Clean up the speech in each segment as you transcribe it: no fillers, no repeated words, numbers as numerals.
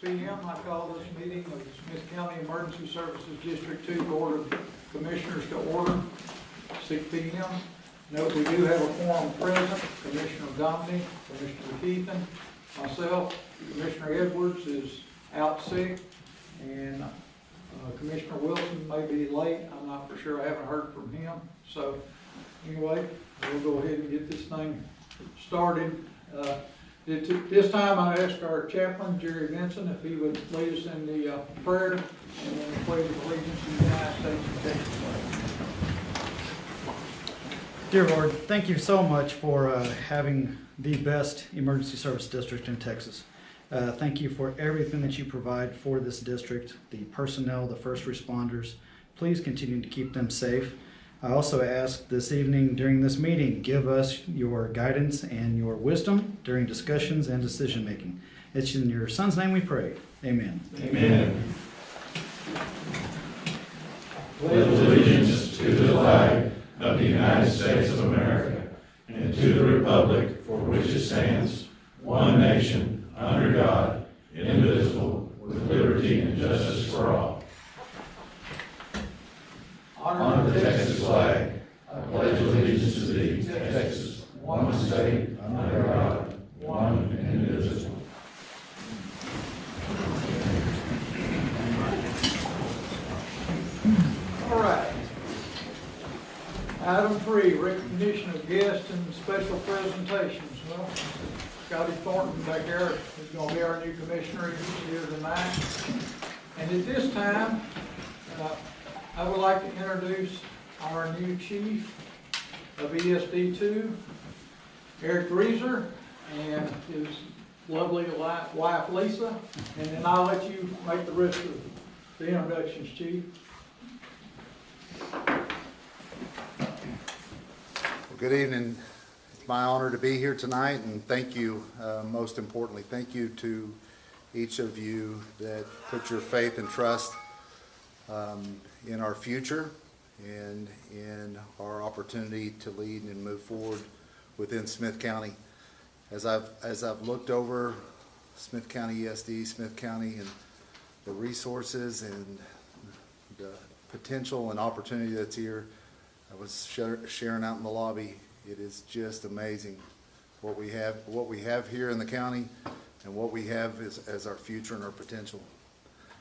p.m. I call this meeting of the Smith County Emergency Services District 2 Board of Commissioners to order, 6 p.m. Note we do have a quorum present. Commissioner Dominic, Commissioner Keithan, myself, Commissioner Edwards is out sick, and Commissioner Wilson may be late. I'm not for sure. I haven't heard from him. So anyway, we'll go ahead and get this thing started. This time I ask our chaplain, Jerry Vinson, if he would lead us in the prayer and then the pledge of allegiance to the United States of Texas. Dear Lord, thank you so much for having the best emergency service district in Texas. Thank you for everything that you provide for this district, the personnel, the first responders. Please continue to keep them safe. I also ask this evening during this meeting, give us your guidance and your wisdom during discussions and decision making. It's in your Son's name we pray. Amen. Amen. Pledge allegiance to the flag of the United States of America and to the republic for which it stands, one nation, under God, indivisible, with liberty and justice for all. Honor the Texas flag. I pledge allegiance to thee, Texas, one state, under God, one and indivisible. All right. Item 3, recognition of guests and special presentations. Well, Scotty Thornton back there is going to be our new commissioner. He's here tonight. And at this time, I would like to introduce our new chief of ESD2, Eric Reeser, and his lovely wife, Lisa. And then I'll let you make the rest of the introductions, Chief. Good evening. It's my honor to be here tonight, and thank you, most importantly, thank you to each of you that put your faith and trust in our future and in our opportunity to lead and move forward within Smith County. As I've looked over Smith County ESD, Smith County, and the resources and the potential and opportunity that's here, I was sharing out in the lobby. It is just amazing what we have here in the county, and what we have as our future and our potential.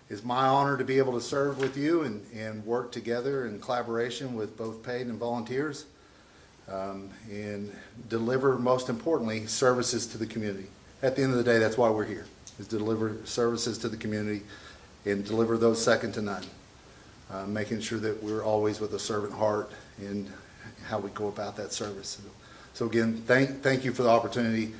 It's my honor to be able to serve with you and work together in collaboration with both paid and volunteers, and deliver, most importantly, services to the community. At the end of the day, that's why we're here, is to deliver services to the community and deliver those second to none. Making sure that we're always with a servant heart in how we go about that service. So again, thank you for the opportunity.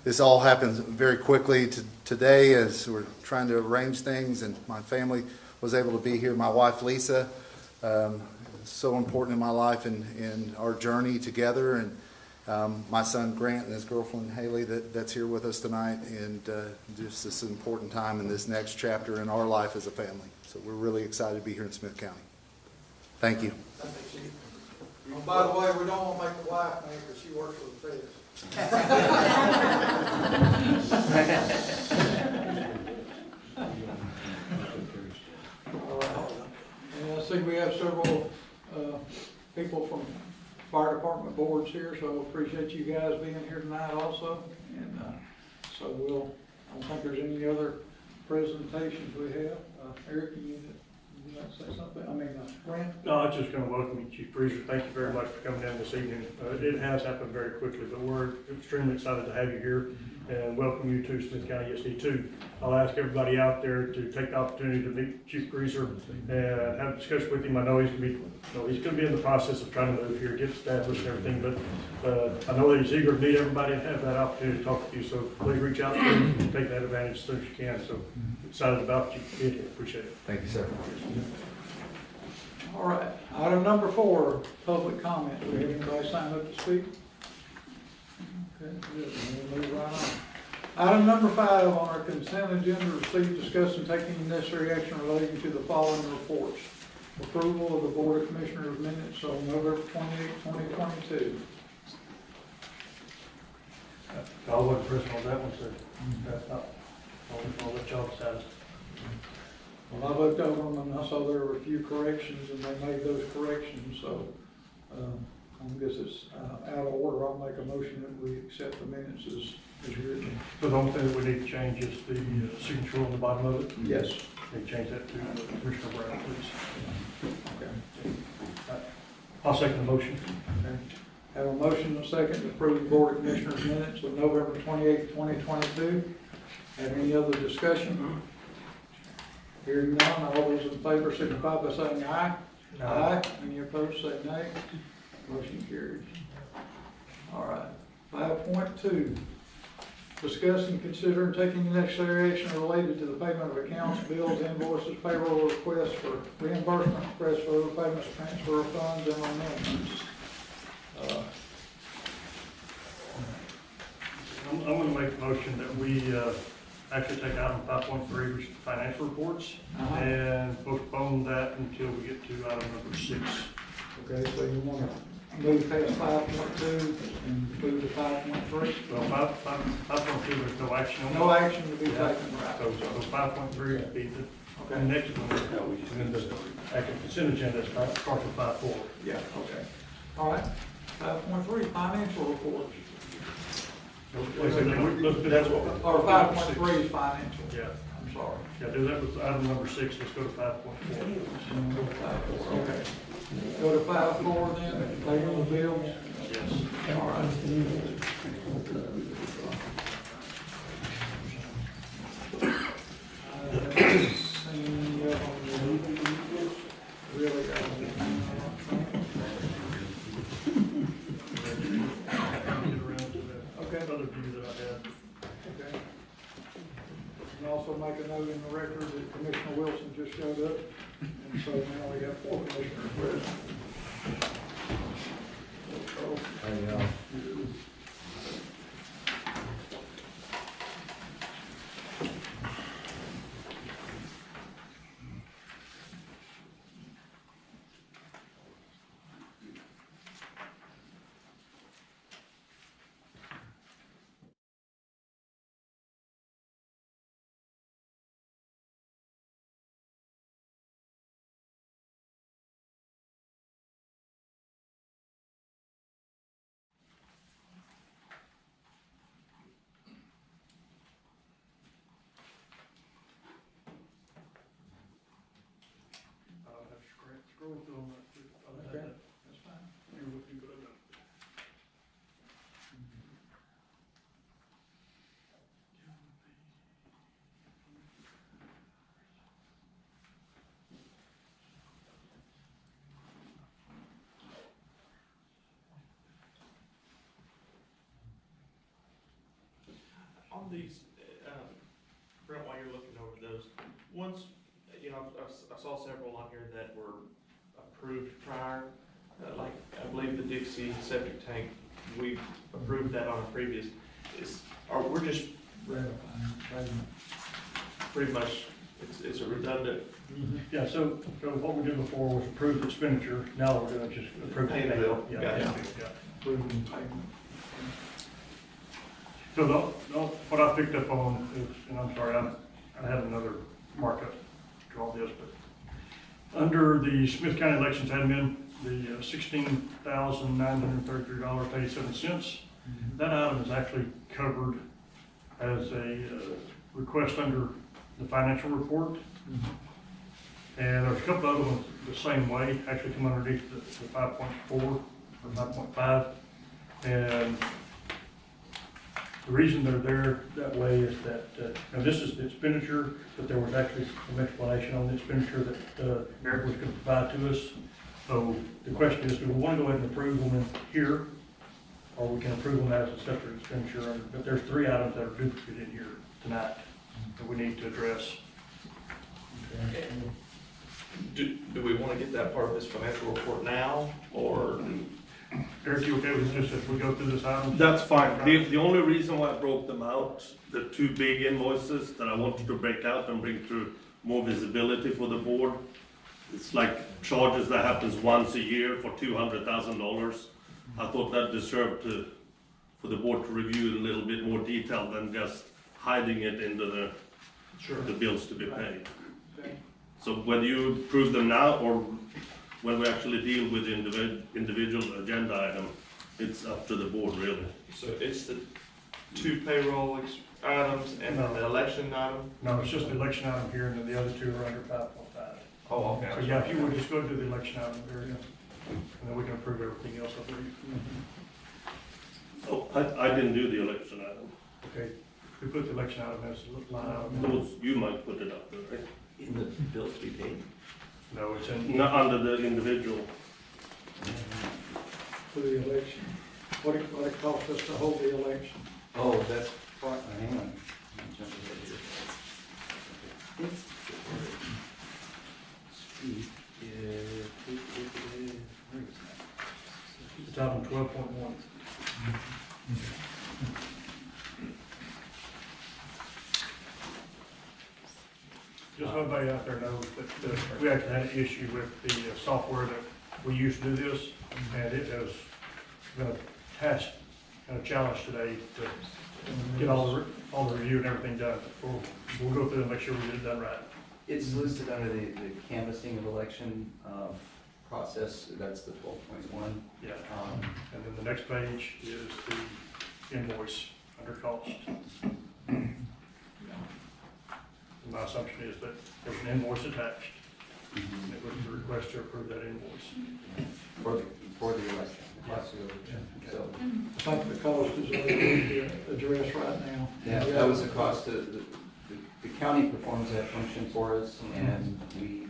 This all happens very quickly today as we're trying to arrange things, and my family was able to be here. My wife, Lisa, so important in my life and our journey together, and my son, Grant, and his girlfriend, Haley, that's here with us tonight, and just this important time in this next chapter in our life as a family. So we're really excited to be here in Smith County. Thank you. Thank you, Chief. Oh, by the way, we don't want to make the wife mad because she works for the feds. And I see we have several people from fire department boards here, so appreciate you guys being here tonight also. And so I don't think there's any other presentations we have. Eric, you like to say something? Grant? No, I was just going to welcome you, Chief Reeser. Thank you very much for coming down this evening. It has happened very quickly, but we're extremely excited to have you here and welcome you to Smith County ESD2. I'll ask everybody out there to take the opportunity to meet Chief Reeser and have a discussion with him. I know he's going to be in the process of trying to move here, get established and everything, but I know that he's eager to meet everybody and have that opportunity to talk with you. So please reach out to him and take that advantage as soon as you can. So excited about you being here. Appreciate it. Thank you, sir. All right. Item number 4, public comment. Do we have anybody sign up to speak? Okay, good. We'll move right on. Item number 5 on our consent agenda, receive, discuss, and take any necessary action relating to the following reports. Approval of the Board of Commissioners minutes on November 28, 2022. I wasn't present on that one, sir. That's not. I'll let y'all decide. Well, I looked over them and I saw there were a few corrections and they made those corrections, so, I guess it's, out of order. I'll make a motion that we accept the minutes as written. So the only thing that we need to change is the signature on the bottom of it. Yes. They change that to Commissioner Brown, please. Okay. I'll second the motion. Okay. Have a motion and a second to approve the Board of Commissioners minutes of November 28th, 2022. Have any other discussion? Hearing none, all those in favor signify by saying aye. Aye. Any opposed, say nay. Motion carries. All right. 5.2, discuss and consider and taking necessary action related to the payment of accounts, bills, invoices, payroll requests for reimbursement, requests for overpayments, transfer of funds, and amendments. I'm going to make a motion that we actually take item 5.3, which is financial reports, and postpone that until we get to item number 6. Okay, so you want to move past 5.2 and move to 5.3? Well, 5.2, there's no action on it. No action to be taken, right? So 5.3 would be the Okay. next one. And then the actual consent agenda is partial 5.4. Yeah, okay. All right. 5.3, financial reports. That's what. Or 5.3 is financial. Yeah, I'm sorry. yeah, do that with item number 6, let's go to 5.4. Okay. Go to 5.4 then, payroll the bills. Yes. All right. Really, Get around to that okay. other view that I had. Okay. And also make a note in the record that Commissioner Wilson just showed up, and so now we have 4 commissioners present. I'll have to scroll through on that too. I'll have Okay, that. that's fine. You're looking good enough. On these, Brent, while you're looking over those, ones, you know, I saw several on here that were approved prior, like, I believe the Dixie septic tank, we approved that on a previous, we're just pretty much, it's a redundant. Yeah, so what we did before was approved expenditure, now we're gonna just approve. Pay the bill. Yeah, Gotcha. yeah. Approving payment. So what I picked up on is, and I'm sorry, I had another markup to all this, but under the Smith County Elections admin, the $16,933.87, that item is actually covered as a request under the financial report. And there's a couple other ones the same way, actually come underneath the 5.4 or 5.5. And the reason they're there that way is that, and this is the expenditure, but there was actually some explanation on the expenditure that Eric was going to provide to us. So the question is, do we want to go ahead and approve them in here, or we can approve them as a separate expenditure? But there's 3 items that are duplicate in here tonight that we need to address. Do we want to get that part of this financial report now, or? Eric, you okay with this if we go through this item? That's fine. The only reason why I broke them out, the 2 big invoices that I wanted to break out and bring to more visibility for the board, it's like charges that happens once a year for $200,000. I thought that deserved for the board to review in a little bit more detail than just hiding it into the Sure. the bills to be paid. Okay. So whether you approve them now or when we actually deal with the individual agenda item, it's up to the board really. So it's the two payroll items and then the election item? No, it's just the election item here, and then the other two are under 5.5. Oh, okay. So yeah, if you would just go to the election item there, and then we can approve everything else, I believe. Oh, I didn't do the election item. Okay, we put the election item as a line item. Those, you might put it up there, right? In the bills to be paid? No, it's in, Not under the individual. For the election. What it costs us to hold the election. Oh, that's, hang on. Let me jump ahead here. It's, speak, where is that? it's item 12.1. Just so everybody out there knows that we actually had an issue with the software that we use to do this, and it has been a task and a challenge today to get all the review and everything done. We'll go through and make sure we get it done right. It's listed under the canvassing of election, process, that's the 12.1. Yeah. And then the next page is the invoice under cost. My assumption is that there's an invoice attached, and it was the request to approve that invoice. For the election, the cost of the election. So, I think the cost is already addressed right now. yeah, that was the cost, the county performs that function for us, and we,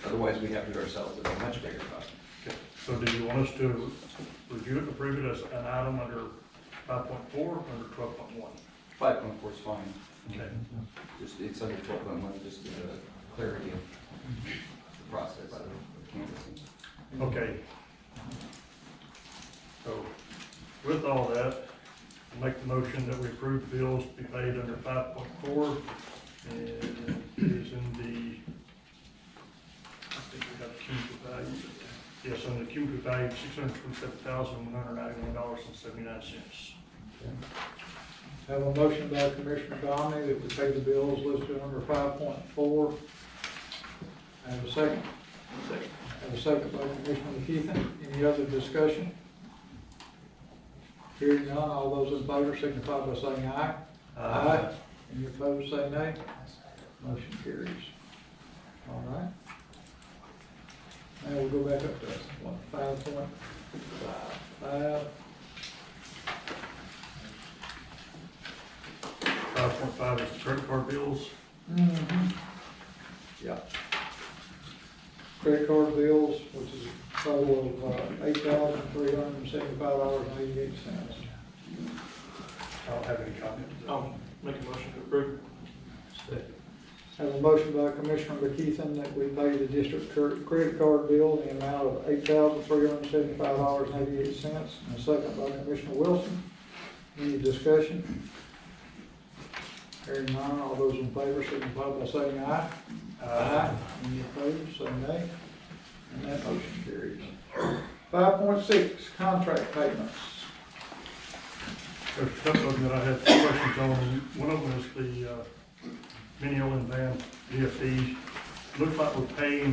otherwise we have to do it ourselves at a much bigger cost. Okay. So do you want us to review it and approve it as an item under 5.4 or under 12.1? 5.4 is fine. Okay. Just, it's under 12.1, just clarity of the process of canvassing. Okay. So with all that, I'll make the motion that we approve the bills to be paid under 5.4, and it is in the, I think we got the cumulative value. Yes, on the cumulative value, $627,191.79. Have a motion by Commissioner Domney that we pay the bills listed under 5.4. Have a second. Second. Have a second by Commissioner McKeithen. Any other discussion? Hearing none, all those in favor signify by saying aye. Aye. Any opposed, say nay. Motion carries. All right. Now we'll go back up to what, 5.5. 5.5 is the credit card bills. Yeah. Credit card bills, which is a total of $8,375.88. I don't have any comments. I'll make a motion to approve. Have a motion by Commissioner McKeithen that we pay the district credit card bill in the amount of $8,375.88, and a second by Commissioner Wilson. Any discussion? Hearing none, all those in favor signify by saying aye. Aye. Any opposed, say nay. And that motion carries. 5.6, contract payments. There's a couple of them that I had questions on. One of them is the Minneola and Van DFD. Looks like we're paying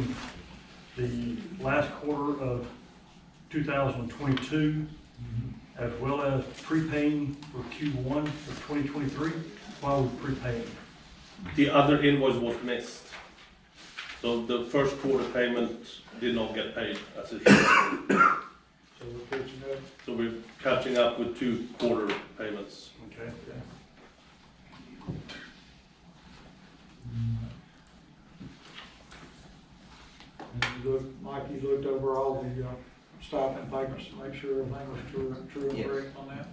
the last quarter of 2022, as well as prepaying for Q1 of 2023. Why are we prepaying? The other invoice was missed. So the first quarter payment did not get paid as it should. So we're catching up. So we're catching up with 2 quarter payments. Okay. And you look, Mike, you looked over all the stipend payments to make sure everything was true and Yes. correct on that.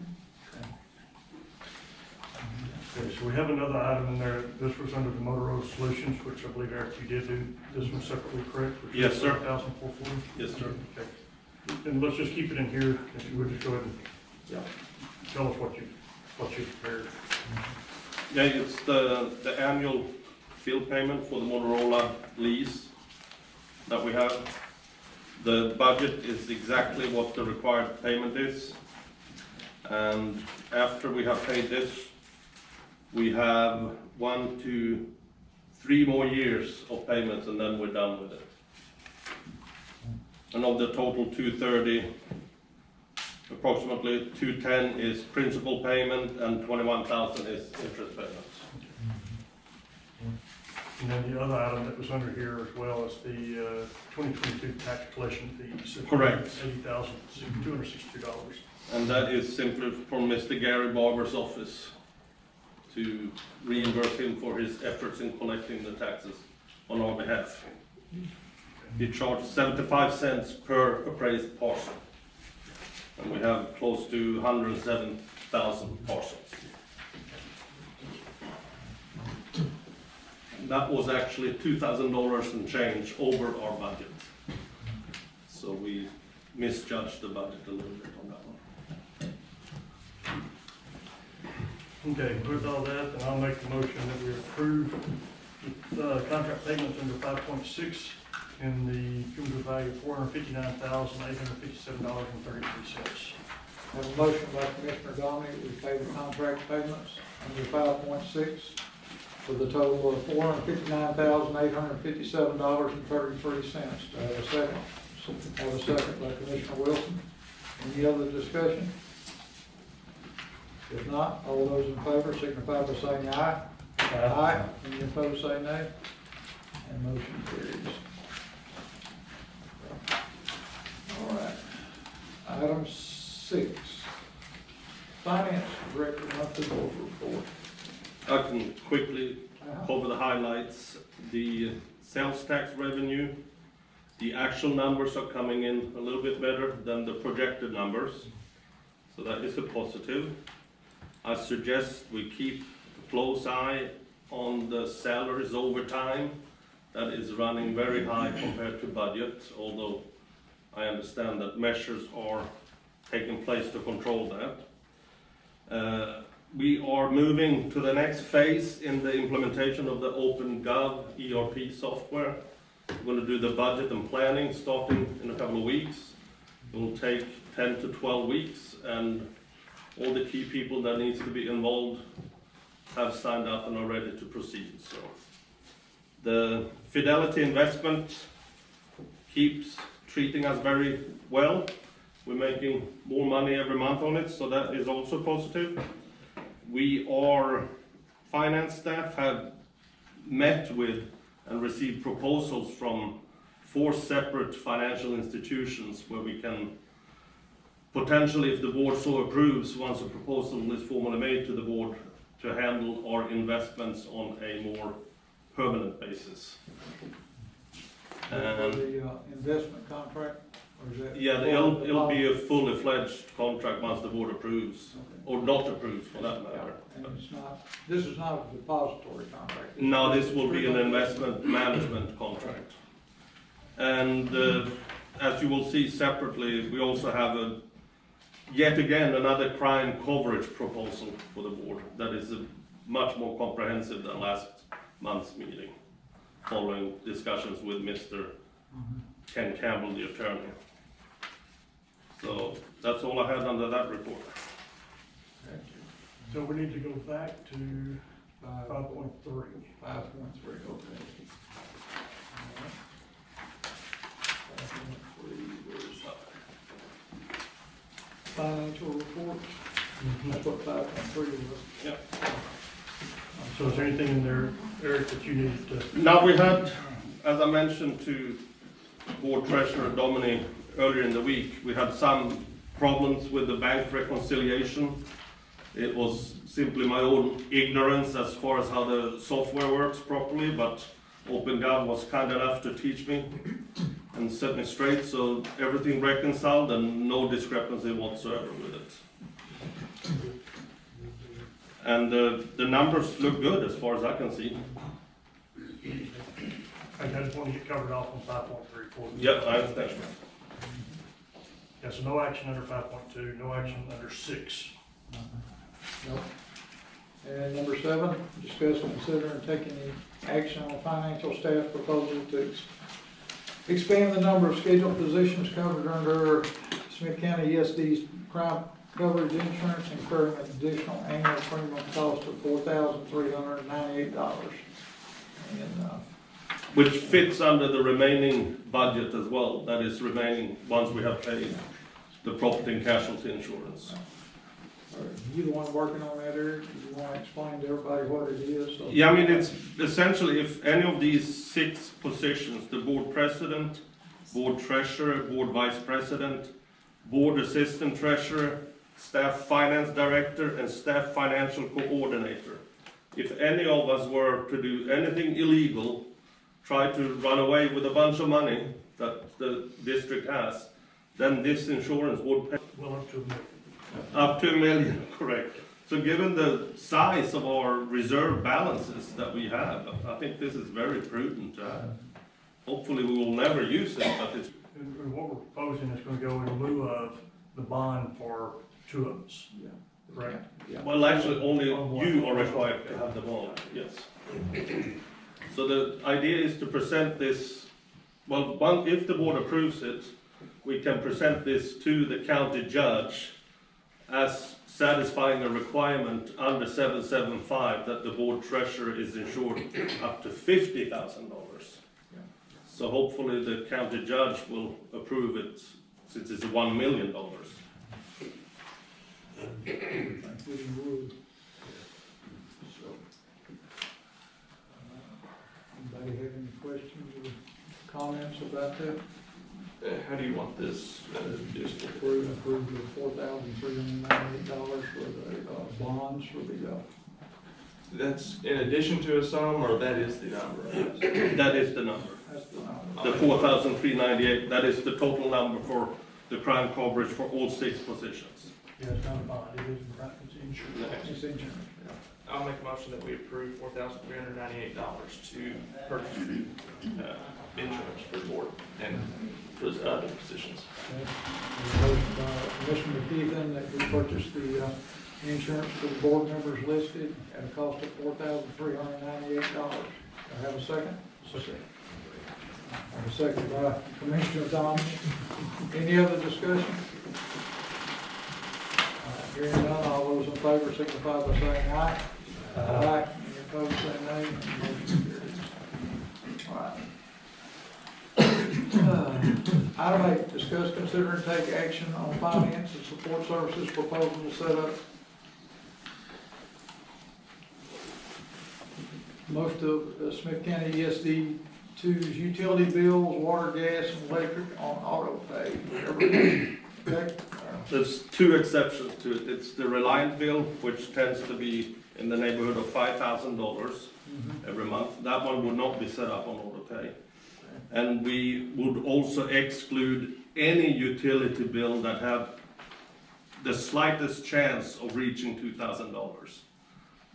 Okay, so we have another item in there. This was under the Motorola Solutions, which I believe, Eric, you did do this one separately, correct? Which Yes, was sir. 1,440. Yes, sir. Okay. And let's just keep it in here, if you would just go ahead and tell us what you prepared. Yeah, it's the annual field payment for the Motorola lease that we have. The budget is exactly what the required payment is. And after we have paid this, We have 1, 2, 3 more years of payments, and then we're done with it. And of the total 230, approximately 210 is principal payment and 21,000 is interest payments. And then the other item that was under here as well is the 2022 tax collection fees. Correct. $80,262. And that is simply from Mr. Gary Barber's office to reimburse him for his efforts in collecting the taxes on our behalf. He charged 75 cents per appraised parcel. And we have close to 107,000 parcels. That was actually $2,000 and change over our budget. So we misjudged the budget a little bit on that one. Okay, with all that, then I'll make the motion that we approve the contract payments under 5.6 in the cumulative value of $459,857.33. Have a motion by Commissioner Dominic, we pay the contract payments under 5.6 for the total of $459,857.33. Do I have a second? Have a second by Commissioner Wilson. Any other discussion? If not, all those in favor signify by saying aye. Aye. Any opposed, say nay. And motion carries. All right. Item 6, Finance Director monthly board report. I can quickly cover the highlights. The sales tax revenue, the actual numbers are coming in a little bit better than the projected numbers. So that is a positive. I suggest we keep a close eye on the salaries over time. That is running very high compared to budget, although I understand that measures are taking place to control that. We are moving to the next phase in the implementation of the OpenGov ERP software. We're going to do the budget and planning starting in a couple of weeks. It will take 10 to 12 weeks, and all the key people that needs to be involved have signed up and are ready to proceed. So the Fidelity investment keeps treating us very well. We're making more money every month on it, so that is also positive. Finance staff have met with and received proposals from 4 separate financial institutions where we can potentially, if the board so approves, once a proposal is formally made to the board, to handle our investments on a more permanent basis. And The investment contract, or is that? yeah, it'll be a fully fledged contract once the board approves, or not approves for that matter. And it's not, this is not a depository contract? No, this will be an investment management contract. And as you will see separately, we also have yet again another crime coverage proposal for the board that is much more comprehensive than last month's meeting, following discussions with Mr. Ken Campbell, the attorney. So that's all I had under that report. So we need to go back to 5.3. 5.3, okay. Financial report, that's what 5.3 was. Yep. So is there anything in there, Eric, that you need to? Now we had, as I mentioned to Board Treasurer Domini earlier in the week, we had some problems with the bank reconciliation. It was simply my own ignorance as far as how the software works properly, but OpenGov was kind enough to teach me and set me straight, so everything reconciled and no discrepancy whatsoever with it. And the numbers look good as far as I can see. I just want to get covered off on 5.3. Yep, I understand. Yeah, so no action under 5.2, no action under 6. Nope. And number 7, discuss, consider, and take any action on financial staff proposal to expand the number of scheduled positions covered under Smith County ESD's crime coverage insurance incurring an additional annual premium cost of $4,398. And, Which fits under the remaining budget as well, that is remaining once we have paid the property and casualty insurance. are you the one working on that, Eric? Do you want to explain to everybody what it is? So- Yeah, I mean, it's essentially if any of these 6 positions, the board president, board treasurer, board vice president, board assistant treasurer, staff finance director, and staff financial coordinator, if any of us were to do anything illegal, try to run away with a bunch of money that the district has, then this insurance would pay Well, up to a million. up to $1 million, correct. So given the size of our reserve balances that we have, I think this is very prudent to have. Hopefully we will never use it, but it's, And what we're proposing is gonna go in lieu of the bond for 2 of us, Yeah. right? Yeah. well, actually only you are required to have the bond, yes. So the idea is to present this, well, if the board approves it, we can present this to the county judge as satisfying a requirement under 775 that the board treasurer is insured up to $50,000. So hopefully the county judge will approve it since it's $1 million. Including wood. So, anybody have any questions or comments about that? How do you want this, just Approve the $4,398 for the bonds for the, that's in addition to a sum, or that is the number? That is the number. that's the number. The 4,398, that is the total number for the crime coverage for all 6 positions. Yeah, it's not a bond, it is, it's insurance. It's insurance, yeah. I'll make a motion that we approve $4,398 to purchase insurance for the board and for the other positions. Okay. There's a motion by Commissioner McKeithen that we purchase the insurance for the board members listed at a cost of $4,398. Do I have a second? Second. I have a second by Commissioner Domingue. Any other discussion? Hearing none, all those in favor signify by saying aye. Aye. Any opposed, say nay. Motion carries. All right. Item 8, discuss, consider, and take action on finance and support services proposal set up. Most of Smith County ESD2's utility bills, water, gas, and electric on auto pay. Okay? There's 2 exceptions to it. It's the Reliant bill, which tends to be in the neighborhood of $5,000 every month. That one would not be set up on auto pay. And we would also exclude any utility bill that have the slightest chance of reaching $2,000.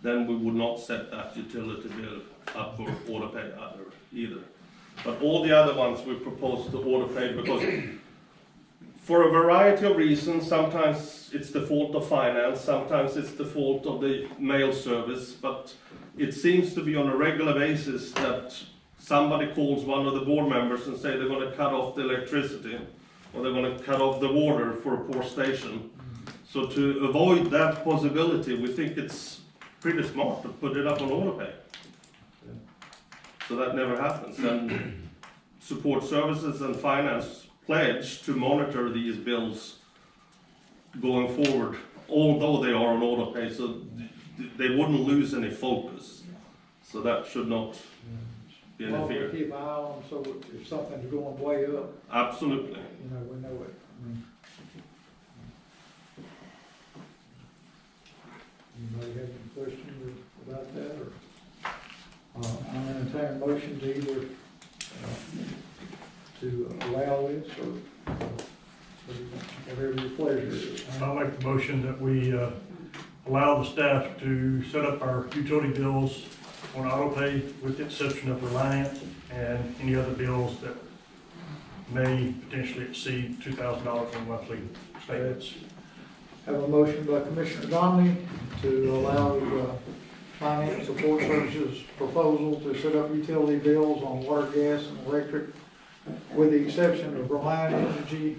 Then we would not set that utility bill up for auto pay either. But all the other ones we propose to auto pay because for a variety of reasons, sometimes it's the fault of finance, sometimes it's the fault of the mail service, but it seems to be on a regular basis that somebody calls one of the board members and say they're going to cut off the electricity or they're going to cut off the water for a poor station. So to avoid that possibility, we think it's pretty smart to put it up on auto pay. So that never happens. And support services and finance pledge to monitor these bills going forward, although they are on auto pay, so they wouldn't lose any focus. So that should not be Well, we interfered. keep an eye on them, so if something's going way up, Absolutely. we know it. Anybody have any questions about that, or? I'm entertaining a motion to either, to allow this, or whatever your pleasure is. I'll make the motion that we allow the staff to set up our utility bills on auto pay with the exception of Reliant and any other bills that may potentially exceed $2,000 in monthly statements. Have a motion by Commissioner Domingue to allow the finance support services proposal to set up utility bills on water, gas, and electric with the exception of Reliant Energy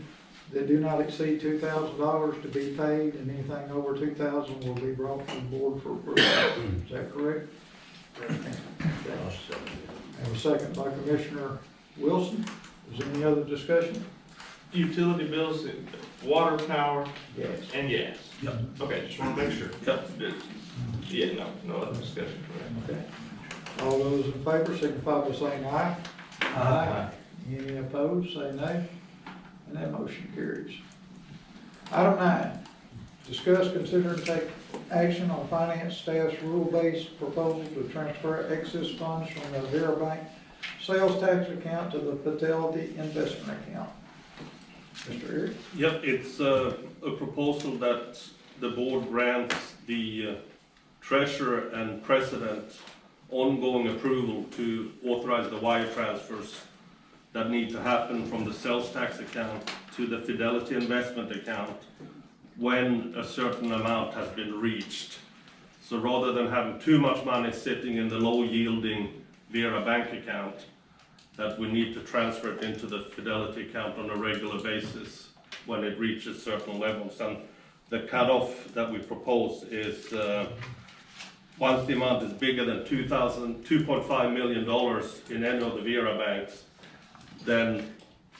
that do not exceed $2,000 to be paid, and anything over $2,000 will be brought to the board for approval. Is that correct? Have a second by Commissioner Wilson. Is there any other discussion? Utility bills, water, power, Yes. and gas. Yep. Okay, just wanna make sure. Yep. Yeah, no other discussion for that. Okay. All those in favor signify by saying aye. Aye. Any opposed, say nay. And that motion carries. Item 9, discuss, consider, and take action on finance staff's rule-based proposal to transfer excess funds from the Vera Bank sales tax account to the Fidelity investment account. Mr. Eric? Yep, it's a proposal that the board grants the treasurer and president ongoing approval to authorize the wire transfers that need to happen from the sales tax account to the Fidelity investment account when a certain amount has been reached. So rather than having too much money sitting in the low-yielding Vera bank account, that we need to transfer it into the Fidelity account on a regular basis when it reaches certain levels. And the cutoff that we propose is once the amount is bigger than $2.5 million in any of the Vera banks, then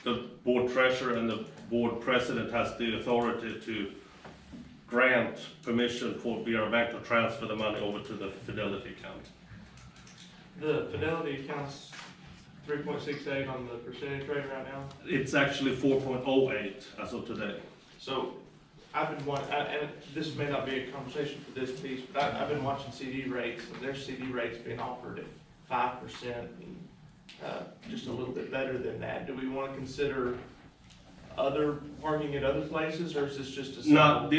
the board treasurer and the board president has the authority to grant permission for Vera Bank to transfer the money over to the Fidelity account. The Fidelity account's 3.68 on the percentage rate right now. It's actually 4.08 as of today. So I've been and this may not be a conversation for this piece, but I've been watching CD rates, and their CD rates being offered at 5%, and just a little bit better than that. Do we want to consider parking at other places, or is this just a? No,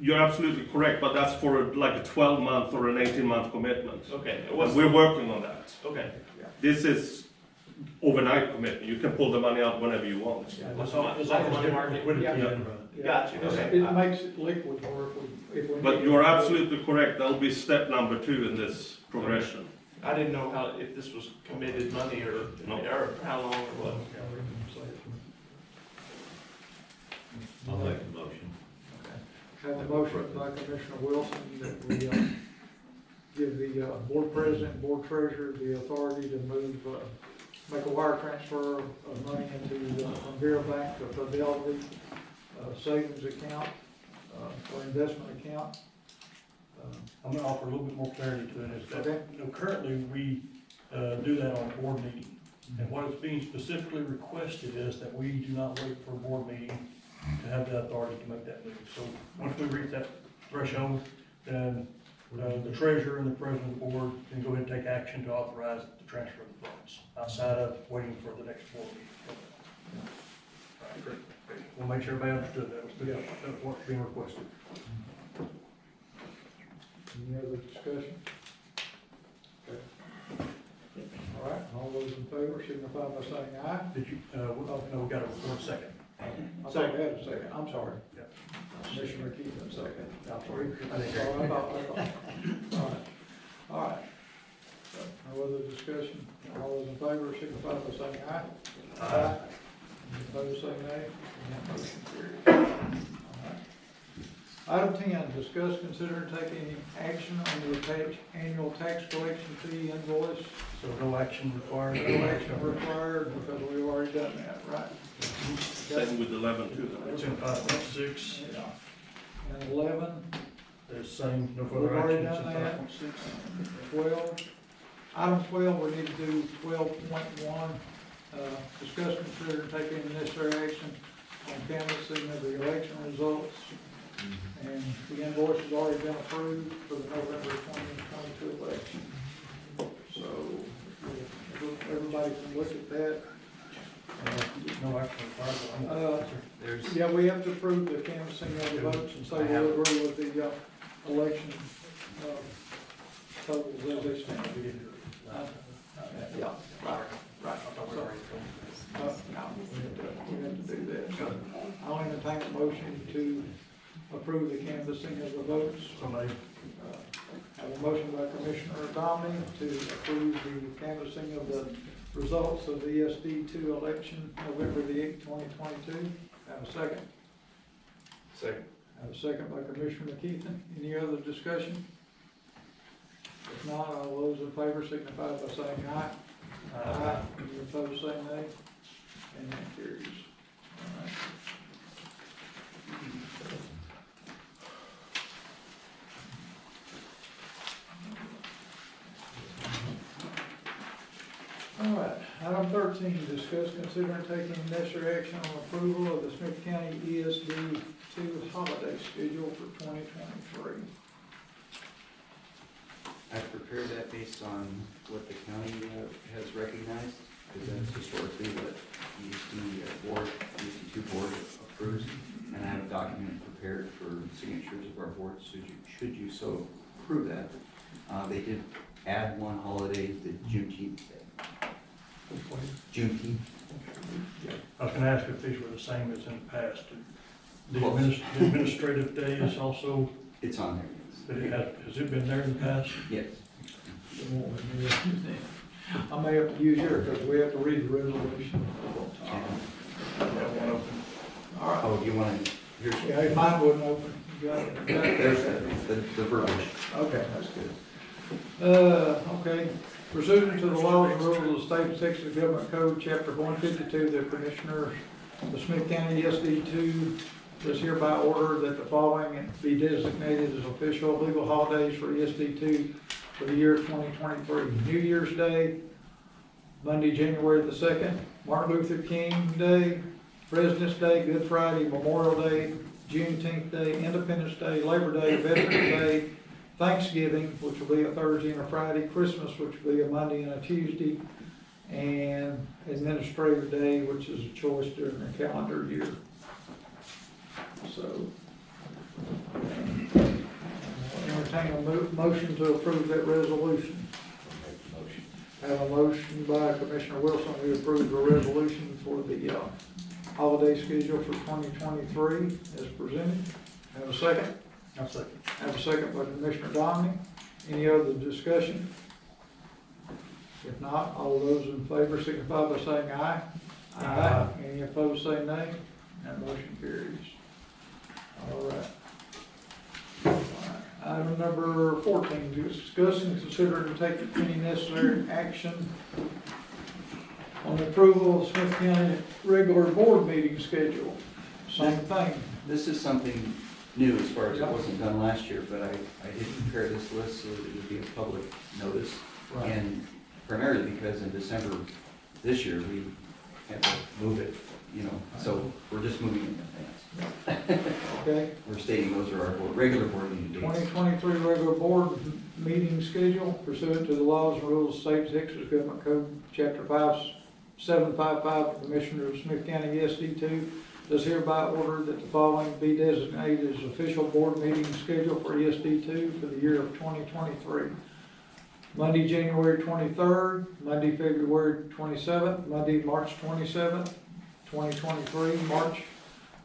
you're absolutely correct, but that's for like a 12-month or an 18-month commitment. Okay. And we're working on that. Okay. This is overnight commitment. You can pull the money out whenever you want. What's the money market? Gotcha. Okay. It makes it liquid, or if we. But you're absolutely correct. That'll be step number 2 in this progression. I didn't know if this was committed money or how long or what. I'll make the motion. Have a motion by Commissioner Wilson that we give the board president and board treasurer the authority to make a wire transfer of money into from Vera Bank to Fidelity savings account or investment account. I'm gonna offer a little bit more clarity to it, is that, Okay. currently, we, do that on a board meeting. And what is being specifically requested is that we do not wait for a board meeting to have the authority to make that move. So, once we reach that threshold, then, the treasurer and the president of the board can go ahead and take action to authorize the transfer of the funds, outside of waiting for the next board meeting. Right. We'll make sure everybody understood that's what's being requested. Any other discussion? Okay. All right, all those in favor signify by saying aye. Did you, no, we got a report second. I thought we had a second, I'm sorry. Yeah. Commissioner McKeon, second. I'm sorry. I think- All right. All right. No other discussion. All those in favor signify by saying aye. Aye. Any opposed, say nay. And that motion carries. All right. Item 10, discuss, consider, and take any action on the attached annual tax collection fee invoice. So no action required? No action required because we've already done that, right? Same with 11 too. It's in 5.6, Yeah. And 11, there's same, no we've further already action, it's in done that. 5.6. 12. Item 12, we need to do 12.1. Discuss, consider, and take any necessary action on canvassing of the election results. And the invoice has already been approved for the November 2022 election. So, if everybody can look at that. No action required. There's, Yeah, we have to approve the canvassing of the votes and say we agree with the election totals as they stand. Yeah, right. I thought we already told you. No, we have to do that. So I'll entertain a motion to approve the canvassing of the votes. So made. Have a motion by Commissioner Domney to approve the canvassing of the results of the ESD2 election, November the 8th, 2022. Have a second? Second. Have a second by Commissioner McKeithen. Any other discussion? If not, all those in favor signify by saying aye. Aye. Any opposed, say nay. And that carries. All right. All right, item 13, discuss, consider, and take any necessary action on approval of the Smith County ESD2 holiday schedule for 2023. I've prepared that based on what the county has recognized, because that's historically what the ESD2 board approves. And I have a document prepared for signatures of our board, so should you so approve that. They did add one holiday, the Juneteenth day. Juneteenth. I was gonna ask if these were the same as in the past. The administrative day is also, It's on there. has it been there in the past? Yes. I may have to use yours because we have to read the resolution. One open. All right. Oh, you want to, here's, Yeah, mine wasn't open. You got it? there's the verbiage. Okay, that's good. Okay. Pursuant to the laws and rules of the state of Texas Government Code, Chapter 152, the Commissioners of the Smith County ESD2 does hereby order that the following be designated as official legal holidays for ESD2 for the year 2023. New Year's Day, Monday, January the 2nd, Martin Luther King Day, President's Day, Good Friday, Memorial Day, Juneteenth Day, Independence Day, Labor Day, Veterans Day, Thanksgiving, which will be a Thursday and a Friday, Christmas, which will be a Monday and a Tuesday, and Administrative Day, which is a choice during the calendar year. So, entertain a motion to approve that resolution. Have a motion by Commissioner Wilson, we approve the resolution for the holiday schedule for 2023 as presented. Have a second? I'll second. Have a second by Commissioner Domney. Any other discussion? If not, all those in favor signify by saying aye. Aye. Any opposed, say nay. That motion carries. All right. Item number 14, discuss and consider and take any necessary action on the approval of Smith County regular board meeting schedule. Same thing. This is something new as far as it wasn't done last year, but I did prepare this list so that it would be a public notice. Right. And primarily because in December this year, we had to move it, so we're just moving it in advance. Okay. We're stating those are our regular board meeting dates. 2023 regular board meeting schedule pursuant to the laws and rules of state of Texas Government Code, Chapter 5755, the Commissioner of Smith County ESD2 does hereby order that the following be designated as official board meeting schedule for ESD2 for the year of 2023. Monday, January 23rd, Monday, February 27th, Monday, March 27th, 2023,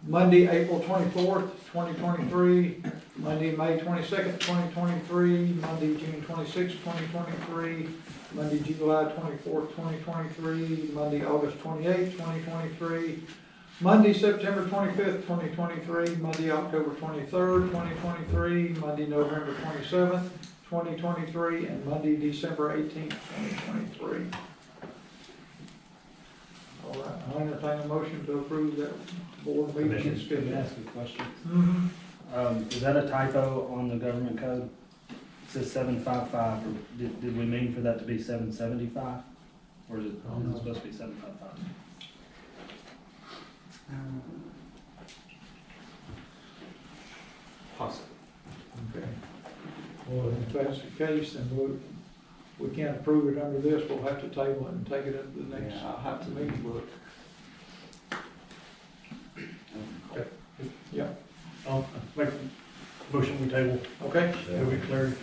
Monday, April 24th, 2023, Monday, May 22nd, 2023, Monday, June 26th, 2023, Monday, July 24th, 2023, Monday, August 28th, 2023, Monday, September 25th, 2023, Monday, October 23rd, 2023, Monday, November 27th, 2023, and Monday, December 18th, 2023. All right, I'll entertain a motion to approve that board meeting Can I schedule. ask a question? Mhm. Is that a typo on the government code? It says 755, or did we mean for that to be 775? Or is it supposed to be 755? Possible. Okay. Well, if that's the case, then we can't approve it under this, we'll have to table it and take it up to the next. Yeah, I'll have to meeting. look. Yeah, I'll make a motion we table, okay, it'll be clear.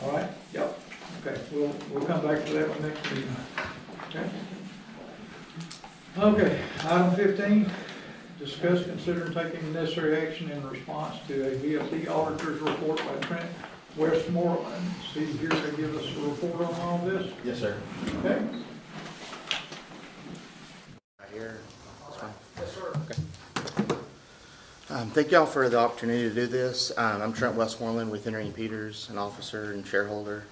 all right, yep, okay, we'll come back to that one next meeting. Okay. Okay, item 15, discuss, consider, and take any necessary action in response to a VFD auditor's report by Trent Westmoreland. See here to give us a report on all this. Yes, sir. Okay. Right here. This one. Yes, sir. Thank y'all for the opportunity to do this. I'm Trent Westmoreland with Henry & Peters, an officer and shareholder.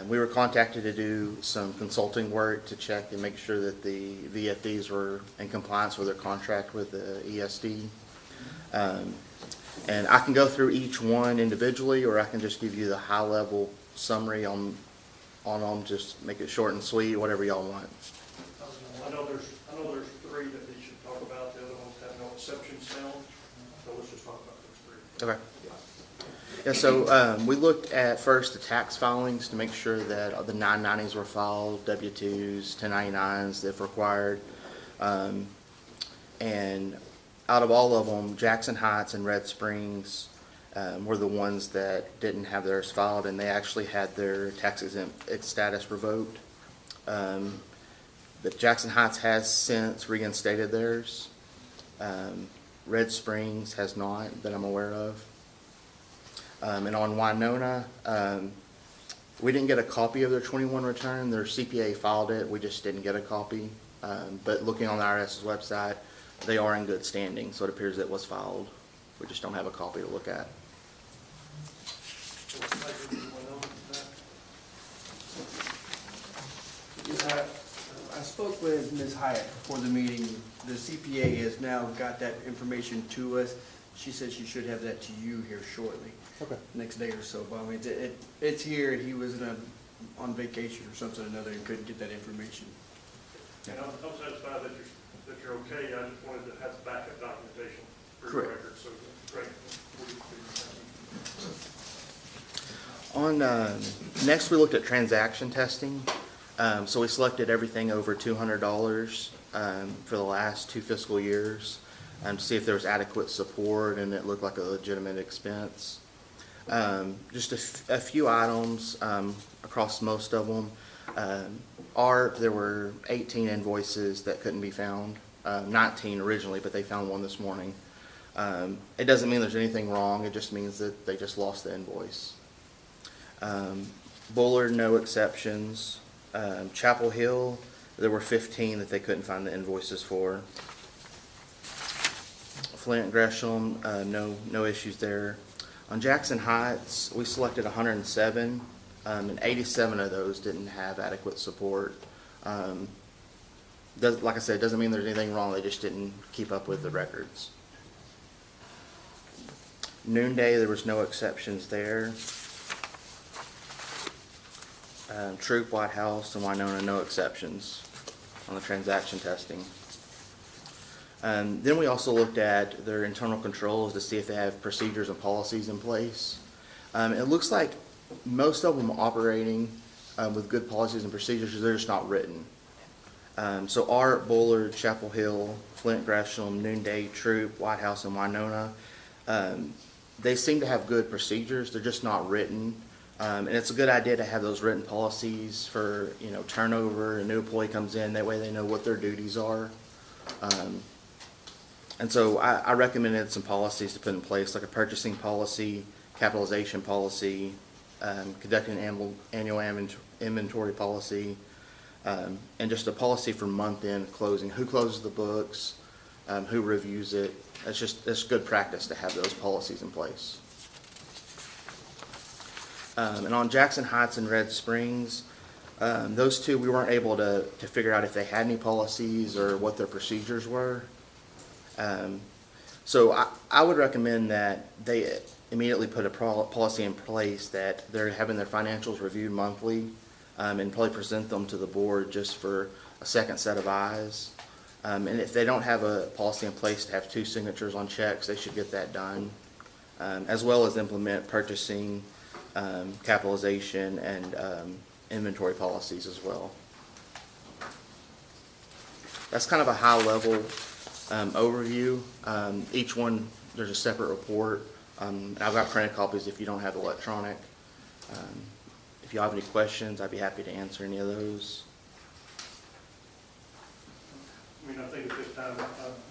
We were contacted to do some consulting work to check and make sure that the VFDs were in compliance with their contract with the ESD. And I can go through each one individually, or I can just give you the high-level summary on them, just make it short and sweet, whatever y'all want. I know there's three that we should talk about, the other ones have no exceptions now, so let's just talk about those three. Okay. Yeah, so we looked at first the tax filings to make sure that the 990s were filed, W-2s, 1099s if required. And out of all of them, Jackson Heights and Red Springs were the ones that didn't have theirs filed, and they actually had their tax exempt status revoked. But Jackson Heights has since reinstated theirs. Red Springs has not, that I'm aware of. And on Winona, we didn't get a copy of their 21 return. Their CPA filed it. We just didn't get a copy. But looking on the IRS's website, they are in good standing, so it appears it was filed. We just don't have a copy to look at. I spoke with Ms. Hyatt before the meeting. The CPA has now got that information to us. She said she should have that to you here shortly. Okay. Next day or so. But I mean, it's here. He was on vacation or something or another and couldn't get that information. And I'm satisfied that you're okay. I just wanted to have backup documentation for the Correct. record, so great. On next, we looked at transaction testing. So we selected everything over $200 for the last 2 fiscal years to see if there was adequate support and it looked like a legitimate expense. Just a few items across most of them. There were 18 invoices that couldn't be found, 19 originally, but they found one this morning. It doesn't mean there's anything wrong, it just means that they just lost the invoice. Bullard, no exceptions. Chapel Hill, there were 15 that they couldn't find the invoices for. Flint Gresham, no issues there. On Jackson Heights, we selected 107, and 87 of those didn't have adequate support. Like I said, it doesn't mean there's anything wrong, they just didn't keep up with the records. Noonday, there was no exceptions there. Troop, White House, and Winona, no exceptions on the transaction testing. Then we also looked at their internal controls to see if they have procedures and policies in place. It looks like most of them are operating with good policies and procedures, they're just not written. So Art, Bullard, Chapel Hill, Flint Gresham, Noonday, Troop, White House, and Winona, they seem to have good procedures, they're just not written. And it's a good idea to have those written policies for, turnover, a new employee comes in, that way they know what their duties are. And so I recommended some policies to put in place, like a purchasing policy, capitalization policy, conducting an annual inventory policy, and just a policy for month-end closing. Who closes the books, who reviews it. It's good practice to have those policies in place. And on Jackson Heights and Red Springs, those two we weren't able to figure out if they had any policies or what their procedures were. So I would recommend that they immediately put a policy in place that they're having their financials reviewed monthly, and probably present them to the board just for a second set of eyes. And if they don't have a policy in place to have 2 signatures on checks, they should get that done, as well as implement purchasing, capitalization, and inventory policies as well. That's kind of a high-level overview. Each one, there's a separate report. I've got printed copies if you don't have electronic. If you have any questions, I'd be happy to answer any of those. I think at this time,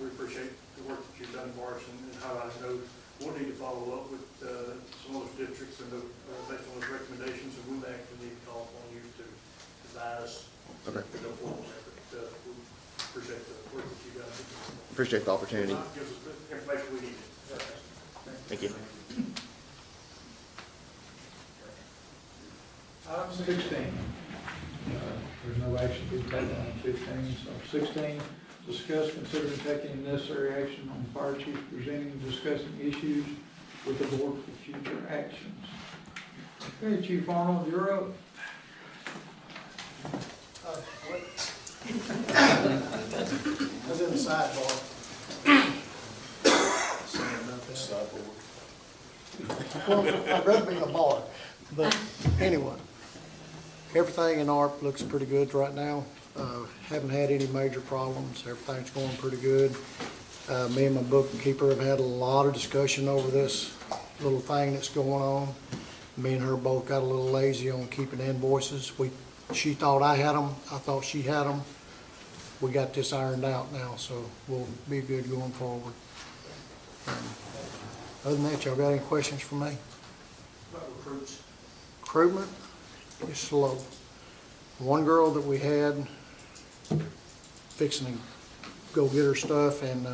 we appreciate the work that you've done for us and highlighting those. We'll need to follow up with some of those districts and based on those recommendations, and we may actually need to call upon you to advise. Okay. Go forward. We appreciate the work that you've done. Appreciate the opportunity. Gives us the information we need. Thank you. Item 16. There's no action to be taken on 15, so 16, discuss, consider and taking necessary action on fire chief presenting and discussing issues with the board for future actions. Okay, Chief Arnold, you're up. I was in the sidebar. Well, I'd rather be in a bar, but anyway, everything in ARP looks pretty good right now. Haven't had any major problems. Everything's going pretty good. Me and my bookkeeper have had a lot of discussion over this little thing that's going on. Me and her both got a little lazy on keeping invoices. She thought I had them. I thought she had them. We got this ironed out now, so we'll be good going forward. Other than that, y'all got any questions for me? About recruits. Recruitment is slow. One girl that we had fixing to go get her stuff, and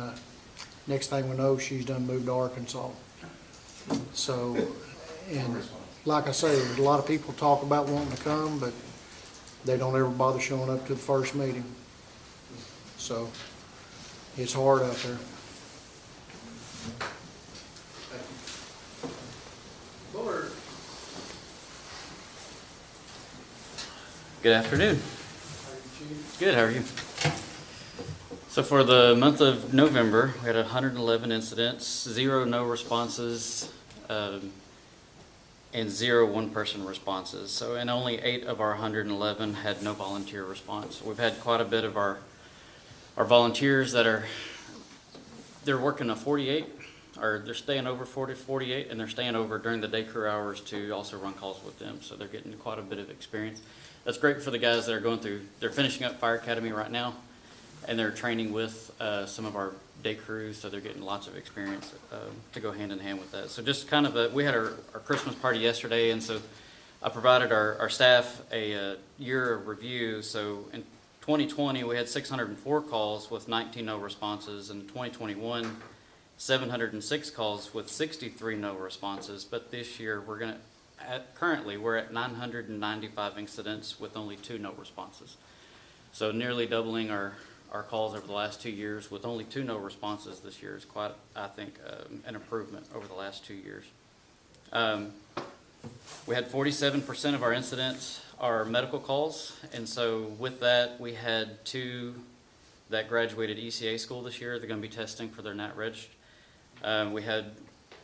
next thing we know, she's done moved to Arkansas. So, and like I say, there's a lot of people talk about wanting to come, but they don't ever bother showing up to the first meeting. So, it's hard out there. Bullard. Good afternoon. Good, how are you? So for the month of November, we had 111 incidents, 0 no responses, and 0 one-person responses. So, and only 8 of our 111 had no volunteer response. We've had quite a bit of our volunteers that they're working a 48, or they're staying over 48, and they're staying over during the day crew hours to also run calls with them. So they're getting quite a bit of experience. That's great for the guys that are going through, they're finishing up Fire Academy right now, and they're training with some of our day crews, so they're getting lots of experience to go hand in hand with that. So just kind of we had our Christmas party yesterday, and so I provided our staff a year review. So in 2020, we had 604 calls with 19 no responses. In 2021, 706 calls with 63 no responses. But this year, currently we're at 995 incidents with only 2 no responses. So nearly doubling our calls over the last 2 years with only 2 no responses this year is quite, I think, an improvement over the last 2 years. We had 47% of our incidents are medical calls, and so with that, we had 2 that graduated ECA school this year. They're going to be testing for their NAT Reg. We had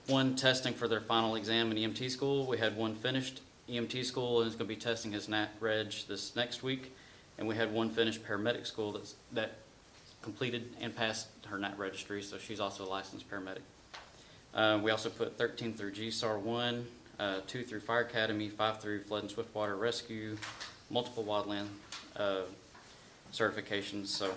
1 testing for their final exam in EMT school. We had 1 finished EMT school and is going to be testing his NAT Reg this next week. And we had 1 finished paramedic school that completed and passed her NAT registry, so she's also a licensed paramedic. We also put 13 through GSAR 1, 2 through Fire Academy, 5 through Flood and Swiftwater Rescue, multiple wildland certifications. So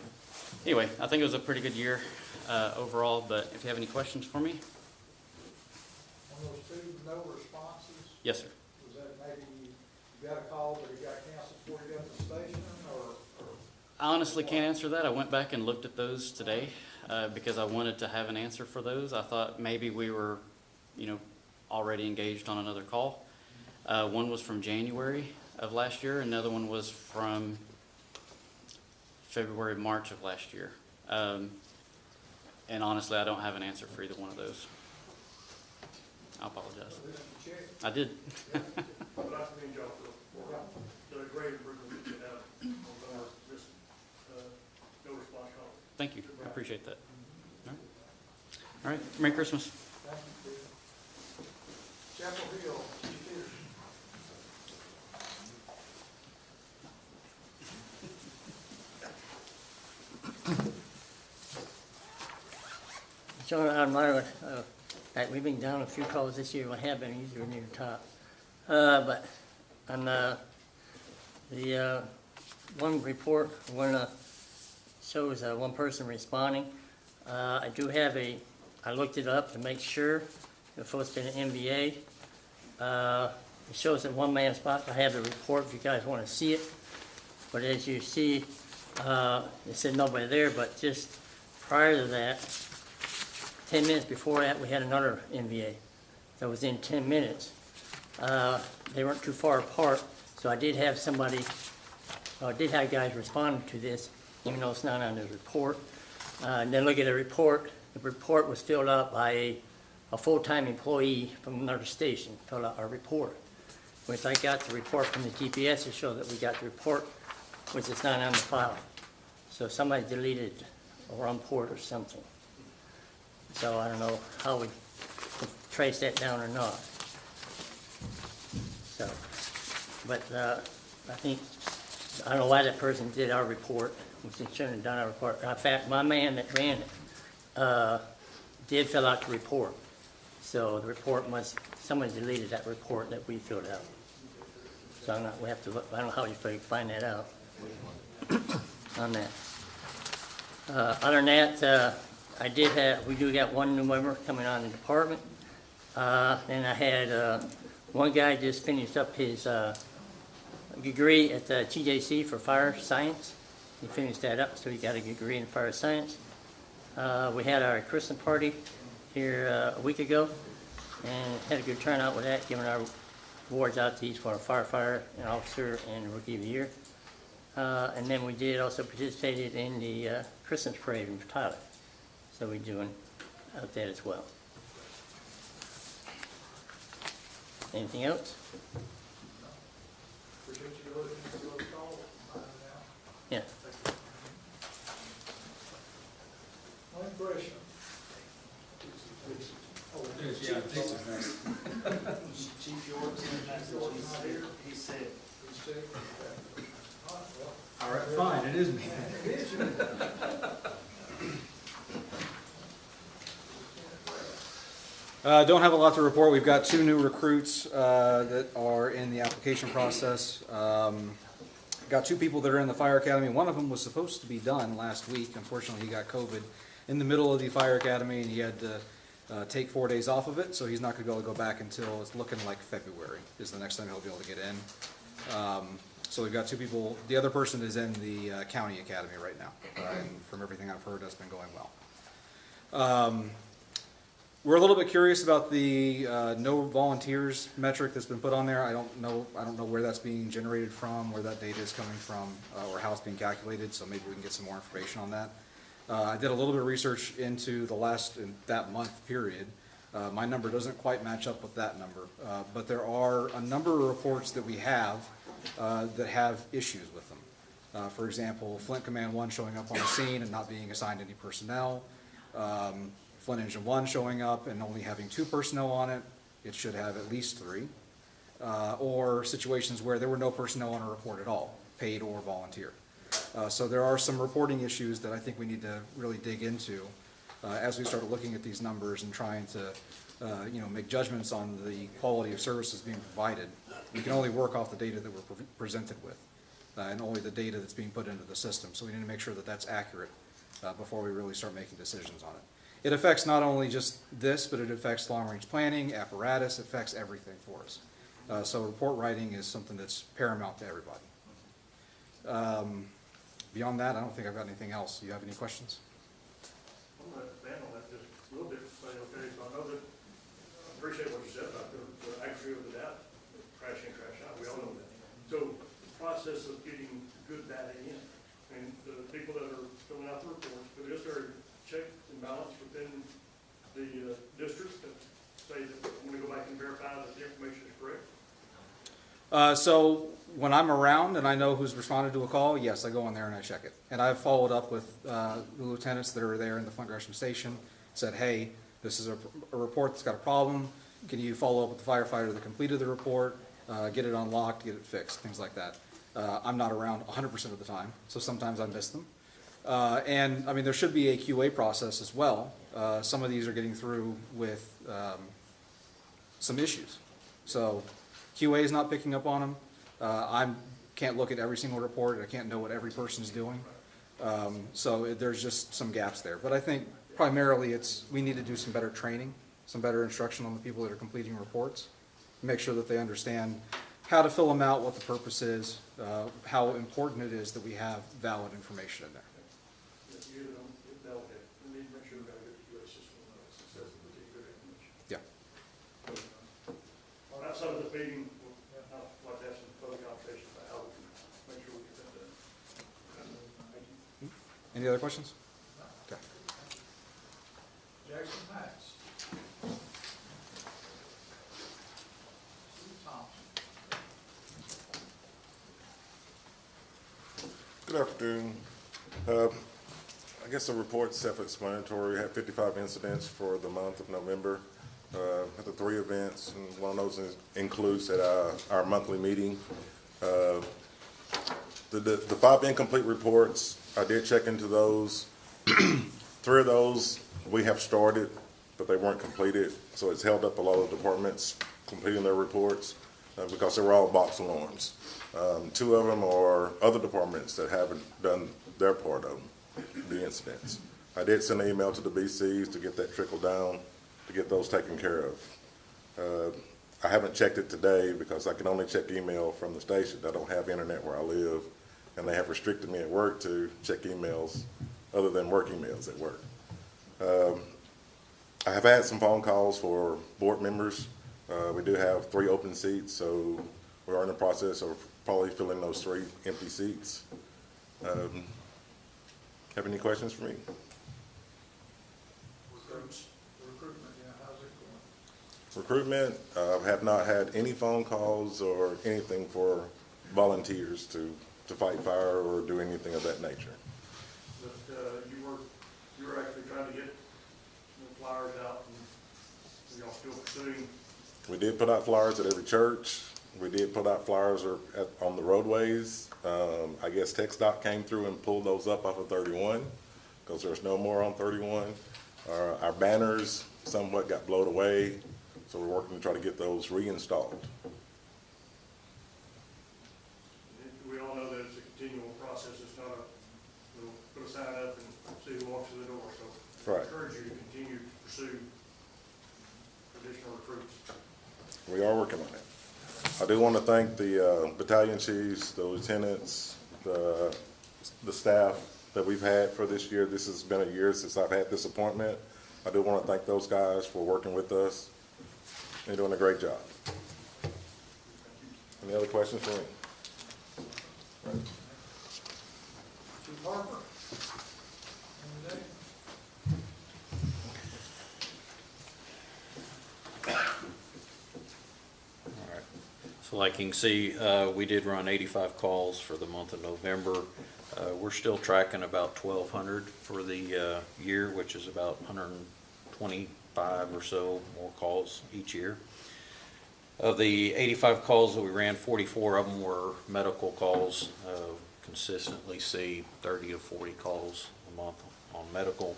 anyway, I think it was a pretty good year overall, but if you have any questions for me. On those 2 no responses? Yes, sir. Was that maybe you got a call, but it got canceled before you got to the station, or? I honestly can't answer that. I went back and looked at those today because I wanted to have an answer for those. I thought maybe we were, already engaged on another call. One was from January of last year. Another one was from February, March of last year. And honestly, I don't have an answer for either one of those. I apologize. I did. But I commend y'all for the great improvement that you have on this no response call. Thank you. I appreciate that. All right. Merry Christmas. Thank you, Steve. Chapel Hill, Chief Peters. John, I'm Myra. We've been down a few calls this year. We have been usually near the top. But on the one report, shows 1 person responding. I do have I looked it up to make sure if it's been an MVA. It shows that 1 man spot. I have the report if you guys want to see it. But as you see, it said nobody there, but just prior to that, 10 minutes before that, we had another MVA. That was in 10 minutes. They weren't too far apart, so I did have guys responding to this, even though it's not on the report. And then look at the report was filled out by a full-time employee from another station, filled out our report. Which I got the report from the GPS to show that we got the report, which is not on the file. So somebody deleted a wrong port or something. So I don't know how we can trace that down or not. So, but I think, I don't know why that person did our report, which they shouldn't have done our report. In fact, my man that ran it did fill out the report. So the report somebody deleted that report that we filled out. So we have to look, I don't know how you find that out on that. Other than that, we do got one new member coming on the department. Then I had one guy just finished up his degree at the TJC for fire science. He finished that up, so he got a degree in fire science. We had our Christmas party here a week ago, and had a good turnout with that, giving our awards out to each for a firefighter, an officer, and rookie of the year. And then we did also participated in the Christmas parade in Tyler. So we're doing out that as well. Anything else? Yeah. My impression. Chief York's here. He's sick. All right, fine, it is me. Don't have a lot to report. We've got 2 new recruits that are in the application process. Got 2 people that are in the fire academy. One of them was supposed to be done last week. Unfortunately, he got COVID in the middle of the fire academy, and he had to take 4 days off of it, so he's not going to be able to go back until it's looking like February is the next time he'll be able to get in. So we've got 2 people. The other person is in the county academy right now, and from everything I've heard, that's been going well. We're a little bit curious about the no volunteers metric that's been put on there. I don't know where that's being generated from, where that data is coming from, or how it's being calculated. So maybe we can get some more information on that. I did a little bit of research into that month period. My number doesn't quite match up with that number, but there are a number of reports that we have that have issues with them. For example, Flint Command 1 showing up on the scene and not being assigned any personnel. Flint Engine 1 showing up and only having 2 personnel on it. It should have at least 3. Or situations where there were no personnel on a report at all, paid or volunteer. So there are some reporting issues that I think we need to really dig into as we start looking at these numbers and trying to make judgments on the quality of services being provided. We can only work off the data that we're presented with and only the data that's being put into the system. So we need to make sure that that's accurate before we really start making decisions on it. It affects not only just this, but it affects long-range planning, apparatus, it affects everything for us. So report writing is something that's paramount to everybody. Beyond that, I don't think I've got anything else. Do you have any questions? I'm going to expand on that just a little bit, say, okay, so I know that, I appreciate what you said about the accuracy of the data, crash in, crash out, we all know that. So the process of getting good data in, and the people that are filling out the reports, but is there a check and balance within the districts that say that when we go back and verify that the information is correct? So when I'm around and I know who's responded to a call, yes, I go in there and I check it. And I've followed up with the lieutenants that are there in the Flint Gresham station, said, hey, this is a report that's got a problem. Can you follow up with the firefighter that completed the report, get it unlocked, get it fixed, things like that. I'm not around 100% of the time, so sometimes I miss them. And I mean, there should be a QA process as well. Some of these are getting through with some issues. So QA is not picking up on them. I can't look at every single report. I can't know what every person is doing. So there's just some gaps there. But I think primarily we need to do some better training, some better instruction on the people that are completing reports, make sure that they understand how to fill them out, what the purpose is, how important it is that we have valid information in there. Any other questions? Okay. Jackson Heights. Good afternoon. I guess the report's self-explanatory. We had 55 incidents for the month of November. Had the 3 events, and one of those includes at our monthly meeting. The 5 incomplete reports, I did check into those. 3 of those we have started, but they weren't completed, so it's held up a lot of departments completing their reports because they were all box alarms. 2 of them are other departments that haven't done their part of the incidents. I did send an email to the BCs to get that trickled down, to get those taken care of. I haven't checked it today because I can only check email from the station. I don't have internet where I live, and they have restricted me at work to check emails other than work emails at work. I have had some phone calls for board members. We do have 3 open seats, so we are in the process of probably filling those 3 empty seats. Have any questions for me? Recruitment, yeah, how's it going? Recruitment, have not had any phone calls or anything for volunteers to fight fire or do anything of that nature. But you were actually trying to get the flyers out, and y'all still pursuing? We did put out flyers at every church. We did put out flyers on the roadways. I guess TxDOT came through and pulled those up off of 31 because there's no more on 31. Our banners somewhat got blown away, so we're working to try to get those reinstalled. We all know that it's a continual process. It's not put a sign up and see who walks through the door. So I encourage you to continue to pursue additional recruits. We are working on it. I do want to thank the battalion chiefs, the lieutenants, the staff that we've had for this year. This has been a year since I've had this appointment. I do want to thank those guys for working with us. They're doing a great job. Any other questions for me? Right. Chief Harper? Anything? So like you can see, we did run 85 calls for the month of November. We're still tracking about 1,200 for the year, which is about 125 or so more calls each year. Of the 85 calls that we ran, 44 of them were medical calls. Consistently see 30 to 40 calls a month on medical.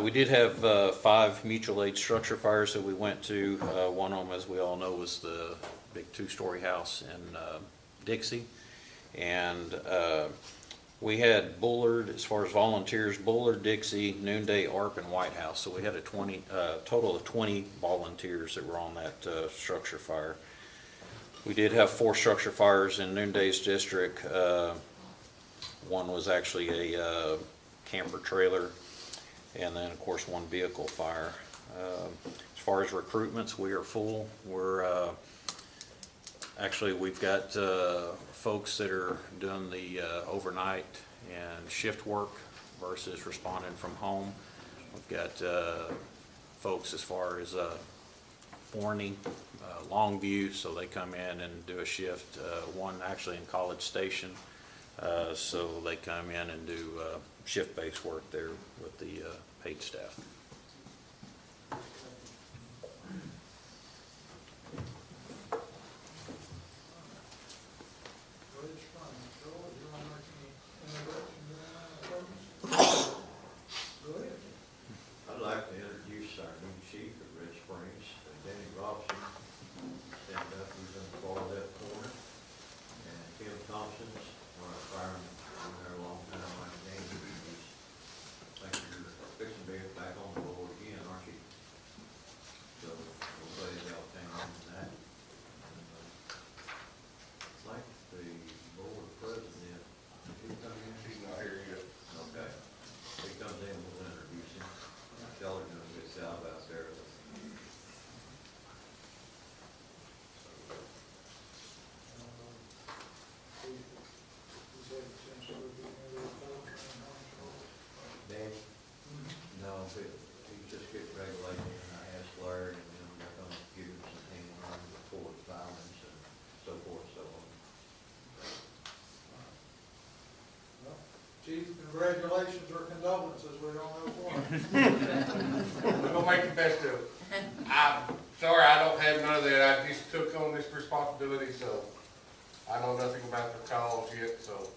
We did have 5 mutual aid structure fires that we went to. One of them, as we all know, was the big 2-story house in Dixie. And we had Bullard, as far as volunteers, Bullard, Dixie, Noonday, ARP, and White House. So we had a total of 20 volunteers that were on that structure fire. We did have 4 structure fires in Noonday's district. One was actually a camper trailer, and then of course 1 vehicle fire. As far as recruitments, we are full. We're actually, we've got folks that are doing the overnight and shift work versus responding from home. We've got folks as far as Forney, Longview, so they come in and do a shift. One actually in College Station, so they come in and do shift-based work there with the paid staff. I'd like to introduce our new chief at Red Springs, Danny Robson. Stand up, he's in the far left corner. And Tim Thompson's one of our firemen, been there a long time, like Danny. I think you're fixing to be back on the board again, aren't you? So if you just get regulations, and I asked Larry, and then we're gonna give us some things on report filings and so forth, so on. Chief, congratulations or condolences, we don't know what. We're gonna make the best of it. I'm sorry I don't have none of that. I just took on this responsibility, so I know nothing about the calls yet, so.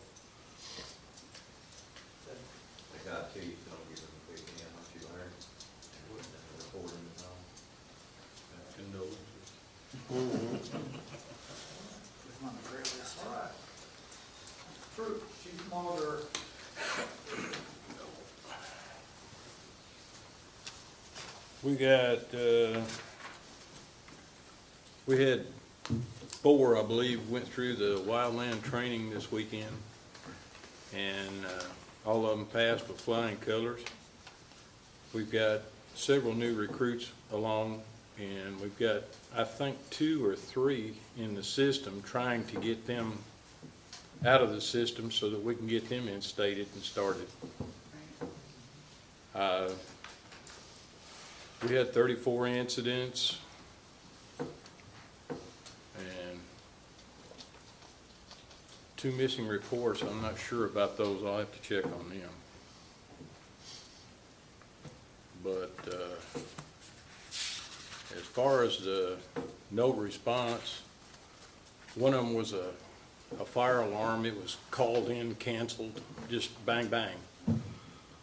They got to you, so don't give them a quick hand, don't you, Larry? Recording and all. All right. Troop, Chief Mauger. We got, we had 4, I believe, went through the wildland training this weekend, and all of them passed with flying colors. We've got several new recruits along, and we've got, I think, 2 or 3 in the system trying to get them out of the system so that we can get them instated and started. We had 34 incidents and 2 missing reports. I'm not sure about those. I'll have to check on them. But as far as the no response, one of them was a fire alarm. It was called in, canceled, just bang, bang.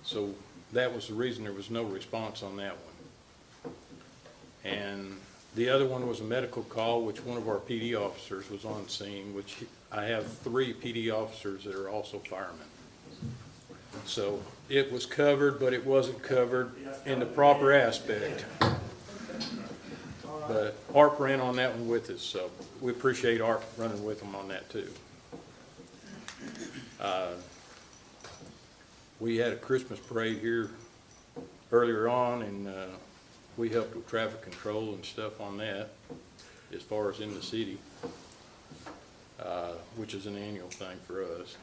So that was the reason there was no response on that one. And the other one was a medical call, which one of our PD officers was on scene, which I have 3 PD officers that are also firemen. So it was covered, but it wasn't covered in the proper aspect. But ARP ran on that one with us, so we appreciate ARP running with them on that too. We had a Christmas parade here earlier on, and we helped with traffic control and stuff on that as far as in the city, which is an annual thing for us.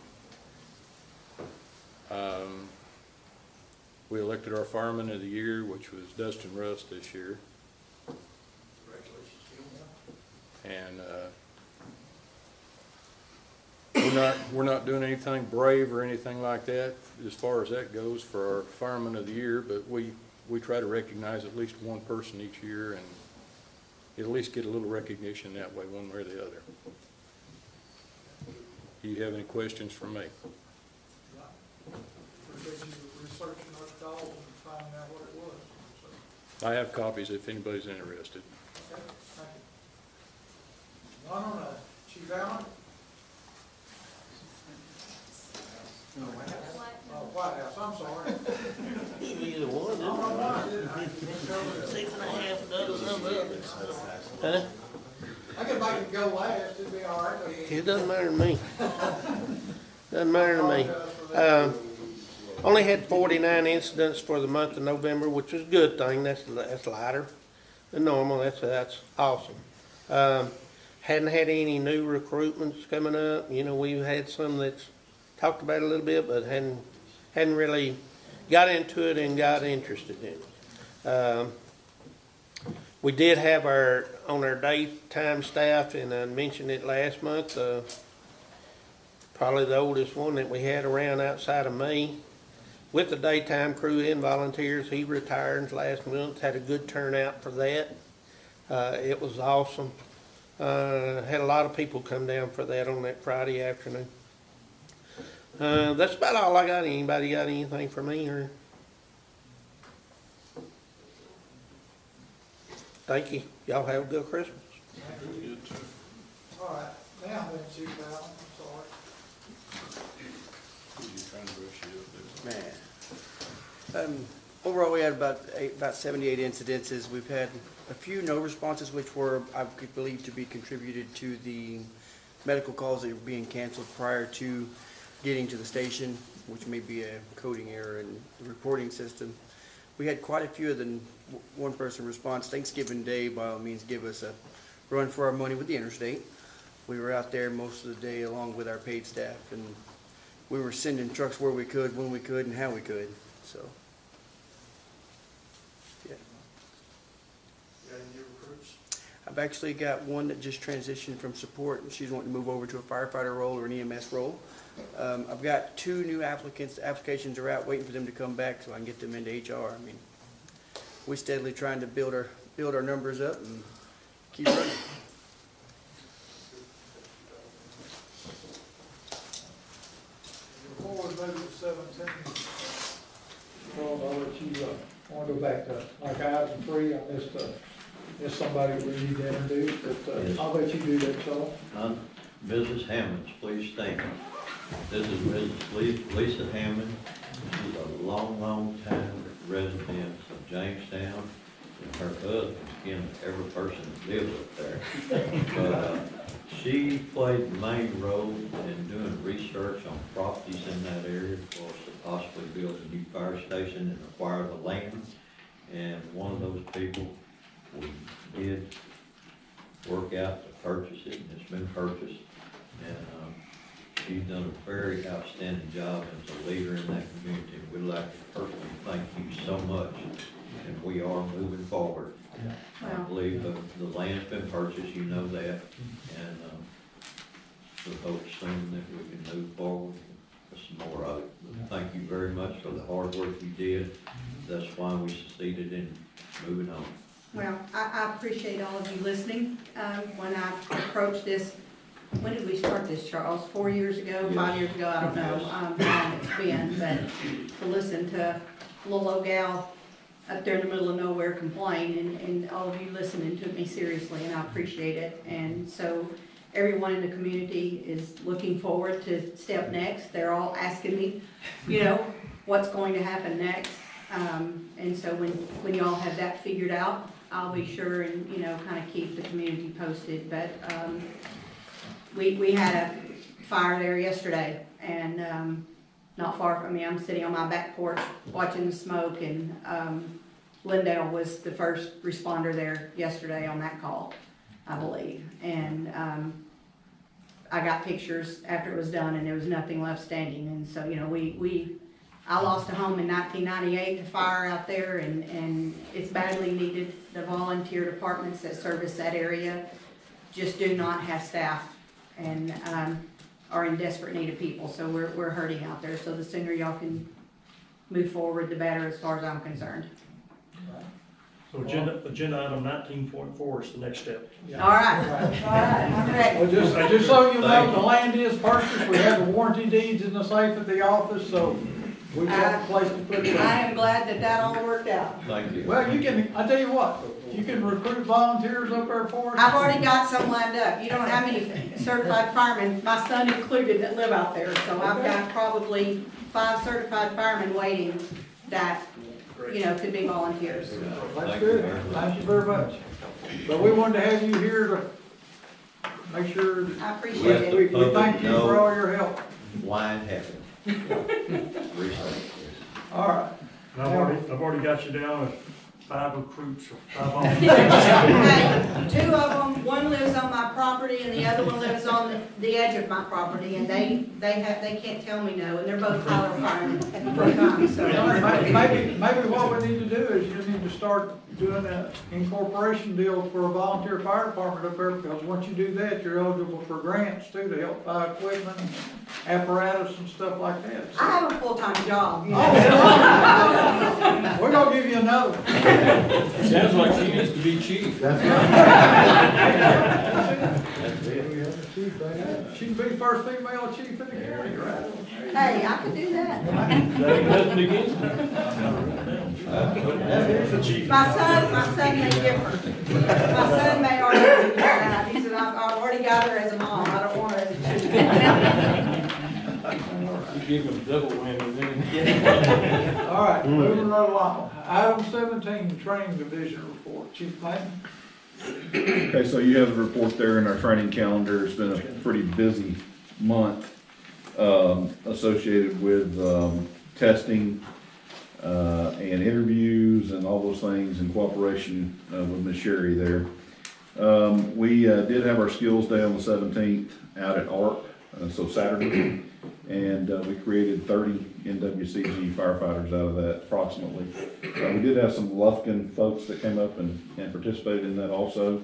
We elected our fireman of the year, which was Dustin Rust this year. And we're not doing anything brave or anything like that as far as that goes for our fireman of the year, but we try to recognize at least one person each year and at least get a little recognition that way, one way or the other. Do you have any questions for me? Appreciate you researching those calls and finding out what it was. So, I have copies if anybody's interested. okay, thank you. One on Chief Allen. White House. Oh, White House, I'm sorry. Either one, I don't know why I didn't. I didn't cover it. 6.5 dozen of others. Huh? I could make it go last, it'd be all right. It doesn't matter to me. Doesn't matter to me. Only had 49 incidents for the month of November, which was a good thing. That's lighter than normal. That's awesome. Hadn't had any new recruitments coming up. You know, we've had some that's talked about it a little bit, but hadn't really got into it and got interested in it. We did have on our daytime staff, and I mentioned it last month, probably the oldest one that we had around outside of me. With the daytime crew and volunteers, he retired last month, had a good turnout for that. It was awesome. Had a lot of people come down for that on that Friday afternoon. That's about all I got. Anybody got anything for me? Or thank you. Y'all have a good Christmas. All right, now then, Chief Allen, I'm sorry. Man. Overall, we had about 78 incidences. We've had a few no responses, which were, I believe, to be contributed to the medical calls that were being canceled prior to getting to the station, which may be a coding error in the reporting system. We had quite a few of the one-person response. Thanksgiving Day, by all means, give us a run for our money with the interstate. We were out there most of the day along with our paid staff, and we were sending trucks where we could, when we could, and how we could. So yet. Got any new recruits? I've actually got one that just transitioned from support, and she's wanting to move over to a firefighter role or an EMS role. I've got 2 new applicants. The applications are out, waiting for them to come back so I can get them into HR. I mean, we're steadily trying to build our numbers up and keep running. Before we move to 17, I'll let you, I want to go back to, like, item 3, I missed somebody we need to introduce, but I'll let you do that, so. Mrs. Hammonds, please stand. This is Mrs. Lisa Hammond. She's a long time resident of Jamestown. And her husband, again, every person that lives up there. But she played the main role in doing research on properties in that area for us to possibly build a new fire station and acquire the land. And one of those people, we did work out to purchase it, and it's been purchased. And she's done a very outstanding job as a leader in that community. We'd like to personally thank you so much, and we are moving forward. I believe the land's been purchased, you know that, and we hope soon that we can move forward with some more of it. But thank you very much for the hard work you did. That's why we succeeded in moving on. Well, I appreciate all of you listening. When I approached this, when did we start this, Charles? 4 years ago, 5 years ago? I don't know how long it's been, but to listen to little old gal up there in the middle of nowhere complain, and all of you listening took me seriously, and I appreciate it. And so everyone in the community is looking forward to step next. They're all asking me, you know, what's going to happen next. And so when you all have that figured out, I'll be sure and, you know, kind of keep the community posted. But we had a fire there yesterday, and not far from me, I'm sitting on my back porch watching the smoke, and Lindale was the first responder there yesterday on that call, I believe. And I got pictures after it was done, and there was nothing left standing. And so, you know, I lost a home in 1998 to fire out there, and it's badly needed. The volunteer departments that service that area just do not have staff, and are in desperate need of people. So we're hurting out there. So the sooner y'all can move forward, the better, as far as I'm concerned. So agenda item 19.4 is the next step. All right, I'm ready. Well, just so you know, the land is purchased. We have the warranty deeds in the safe at the office, so we've got a place to put it. I am glad that all worked out. Thank you. Well, I tell you what, you can recruit volunteers up there for us. I've already got some lined up. You don't know how many certified firemen, my son included, that live out there. So I've got probably 5 certified firemen waiting that, you know, could be volunteers. That's good. Thank you very much. But we wanted to have you here to make sure. I appreciate it. We thank you for all your help. Why it happened. All right. And I've already got you down as 5 recruits or 5 volunteers. Hey, 2 of them, one lives on my property and the other one lives on the edge of my property, and they can't tell me no, and they're both Tyler firemen full-time, so. Maybe what we need to do is you need to start doing an incorporation deal for a volunteer fire department up there, because once you do that, you're eligible for grants too, to help buy equipment and apparatus and stuff like that. I have a full-time job, you know. We're gonna give you another one. Sounds like she needs to be chief. That's She can be the first female chief in the county, right? Hey, I could do that. Nothing against her. My son may differ. My son may already do that. He said, I've already got her as a mom, I don't want her as a chief. You give him double whammy then. All right, moving right along. Item 17, training division report. Chief Clayton? Okay, so you have the report there in our training calendar. It's been a pretty busy month associated with testing and interviews and all those things in cooperation with Ms. Sherry there. We did have our skills day on the 17th out at ARC, so Saturday, and we created 30 NWCG firefighters out of that approximately. We did have some Lufkin folks that came up and participated in that also.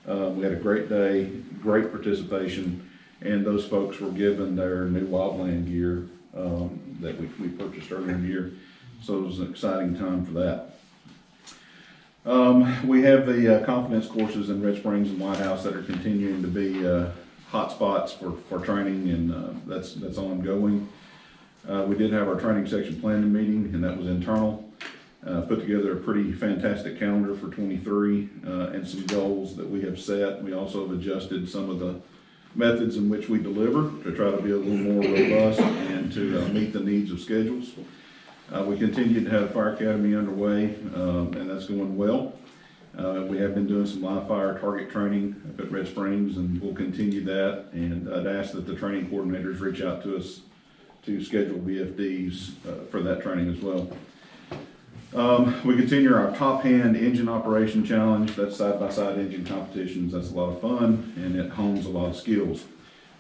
We had a great day, great participation, and those folks were given their new wildland gear that we purchased earlier in the year. So it was an exciting time for that. We have the confidence courses in Red Springs and White House that are continuing to be hot spots for training, and that's ongoing. We did have our training section planning meeting, and that was internal. Put together a pretty fantastic calendar for 23 and some goals that we have set. We also have adjusted some of the methods in which we deliver to try to be a little more robust and to meet the needs of schedules. We continue to have Fire Academy underway, and that's going well. We have been doing some live fire target training up at Red Springs, and we'll continue that. And I'd ask that the training coordinators reach out to us to schedule VFDs for that training as well. We continue our Top Hand Engine Operation Challenge. That's side-by-side engine competitions. That's a lot of fun, and it hones a lot of skills.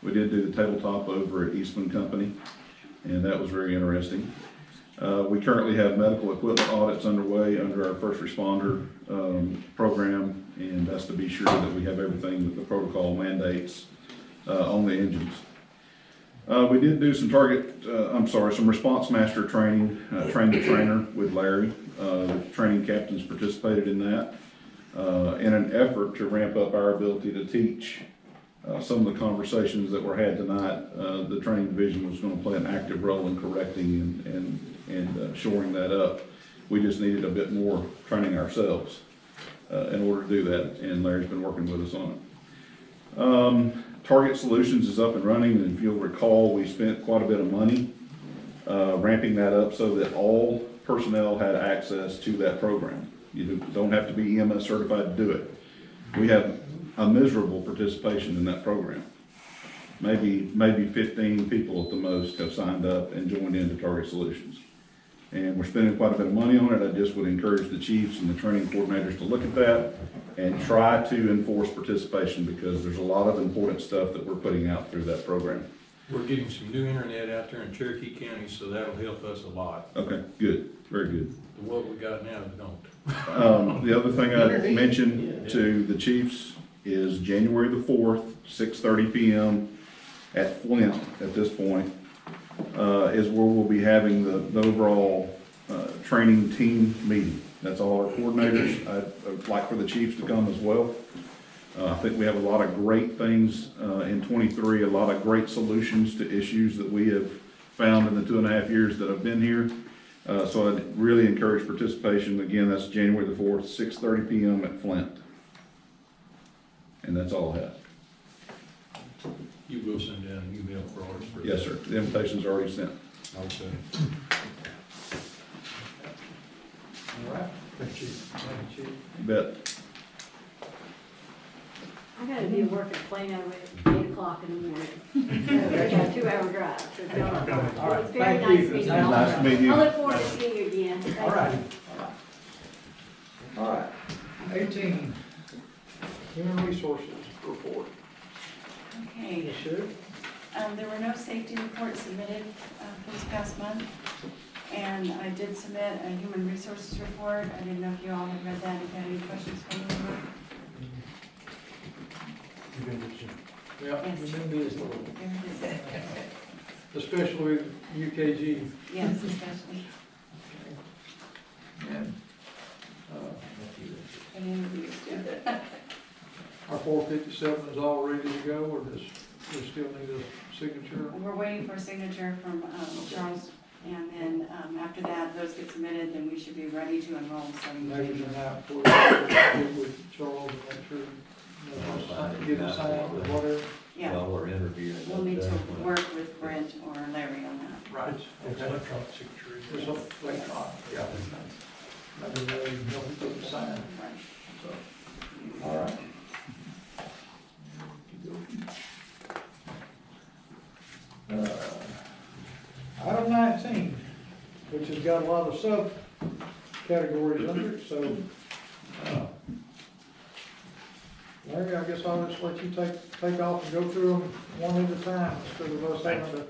We did do the tabletop over at Eastman Company, and that was very interesting. We currently have medical equipment audits underway under our first responder program, and that's to be sure that we have everything that the protocol mandates on the engines. We did do some some response master training, train the trainer with Larry. The training captains participated in that in an effort to ramp up our ability to teach some of the conversations that were had tonight. The training division was going to play an active role in correcting and shoring that up. We just needed a bit more training ourselves in order to do that, and Larry's been working with us on it. Target Solutions is up and running, and if you'll recall, we spent quite a bit of money ramping that up so that all personnel had access to that program. You don't have to be EMS certified to do it. We have a miserable participation in that program. Maybe 15 people at the most have signed up and joined into Target Solutions. And we're spending quite a bit of money on it. I just would encourage the chiefs and the training coordinators to look at that and try to enforce participation, because there's a lot of important stuff that we're putting out through that program. We're getting some new internet out there in Cherokee County, so that'll help us a lot. Okay, good, very good. What we got now don't. The other thing I mentioned to the chiefs is January the 4th, 6:30 p.m. at Flint at this point, is where we'll be having the overall training team meeting. That's all our coordinators. I'd like for the chiefs to come as well. I think we have a lot of great things in 23, a lot of great solutions to issues that we have found in the 2.5 years that I've been here. So I'd really encourage participation. Again, that's January the 4th, 6:30 p.m. at Flint. And that's all I have. You will send down an email for ours for Yes, sir. The invitation's already sent. Okay. All right. Thank you. Thank you. You bet. I gotta be working plane out at 8 o'clock in the morning. I got a 2-hour drive. So it's been All right. it's very Thank nice you. meeting you. Nice to meet you. I look forward to seeing you again. Thank All right. you. All right. 18, Human Resources Report. Okay. Yes, sir. There were no safety reports submitted for this past month, and I did submit a human resources report. I didn't know if you all had read that, if you had any questions for me. Yeah, Yes. you've been busy. There it is. Especially with UKG. Yes, especially. And And interviews too. our 457 is all ready to go, or does we still need a signature? We're waiting for a signature from Charles, and then after that, those get submitted, then we should be ready to enroll starting Maybe January. tonight before we get with Charles and make sure, get it signed or whatever. Yeah. While we're interviewing. We'll need to work with Brent or Larry on that. Right. It's electronic signature. It's electronic, yeah. Maybe they help you put the sign. Right. So, all right. Item 19, which has got a lot of subcategories under it, so, Larry, I guess I'll just let you take off and go through them one at a time, instead of us having to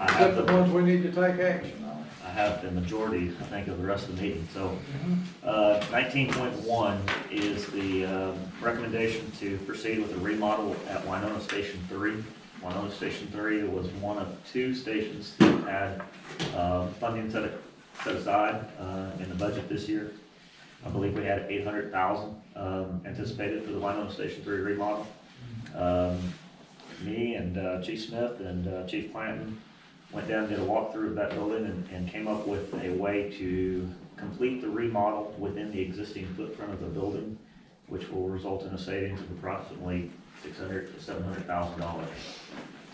I have except the ones we need to take action on. I have the majority, I think, of the rest of the meeting. So 19.1 is the recommendation to proceed with the remodel at Winona Station 3. Winona Station 3 was one of 2 stations that had funding set aside in the budget this year. I believe we had $800,000 anticipated for the Winona Station 3 remodel. Me and Chief Smith and Chief Clanton went down and did a walkthrough of that building and came up with a way to complete the remodel within the existing footprint of the building, which will result in a savings of approximately $600,000 to $700,000.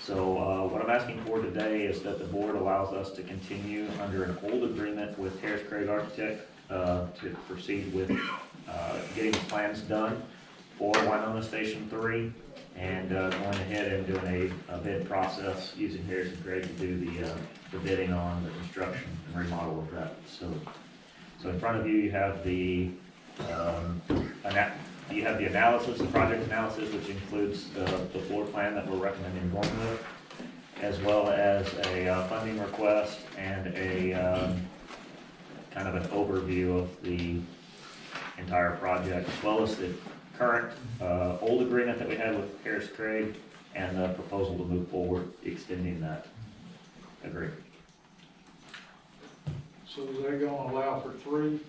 So what I'm asking for today is that the board allows us to continue under an old agreement with Harris Craig Architect to proceed with getting the plans done for Winona Station 3 and going ahead and doing a bid process using Harris Craig to do the bidding on the construction and remodel of that facility. So in front of you, you have the analysis, the project analysis, which includes the floor plan that we're recommending going with, as well as a funding request and a kind of an overview of the entire project, as well as the current old agreement that we had with Harris Craig and the proposal to move forward extending that agreement. So is that gonna allow for three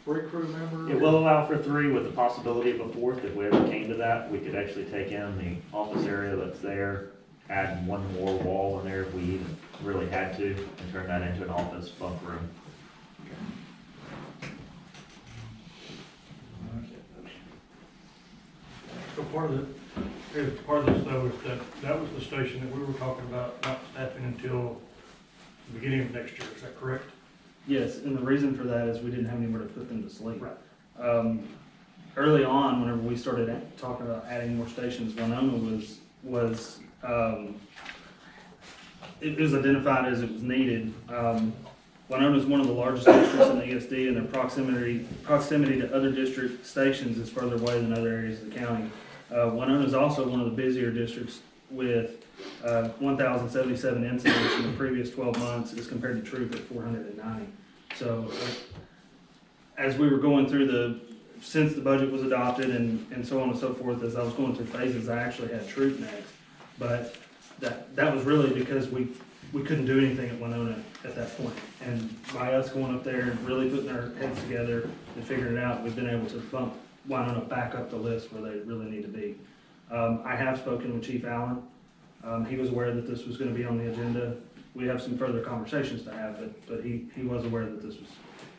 crew members? It will allow for 3 with the possibility of a 4th. If we ever came to that, we could actually take in the office area that's there, add one more wall in there if we even really had to, and turn that into an office bunk room. So part of this though is that was the station that we were talking about not staffing until the beginning of next year, is that correct? Yes, and the reason for that is we didn't have anywhere to put them to sleep. Right. Early on, whenever we started talking about adding more stations, Winona was it was identified as it was needed. Winona is one of the largest districts in the ESD, and their proximity to other district stations is further away than other areas of the county. Winona is also one of the busier districts with 1,077 incidents in the previous 12 months as compared to Troop at 490. So as we were going through since the budget was adopted and so on and so forth, as I was going through phases, I actually had Troop next. But that was really because we couldn't do anything at Winona at that point. And by us going up there and really putting our heads together and figuring it out, we've been able to bump Winona back up the list where they really need to be. I have spoken with Chief Allen. He was aware that this was going to be on the agenda. We have some further conversations to have, but he was aware that this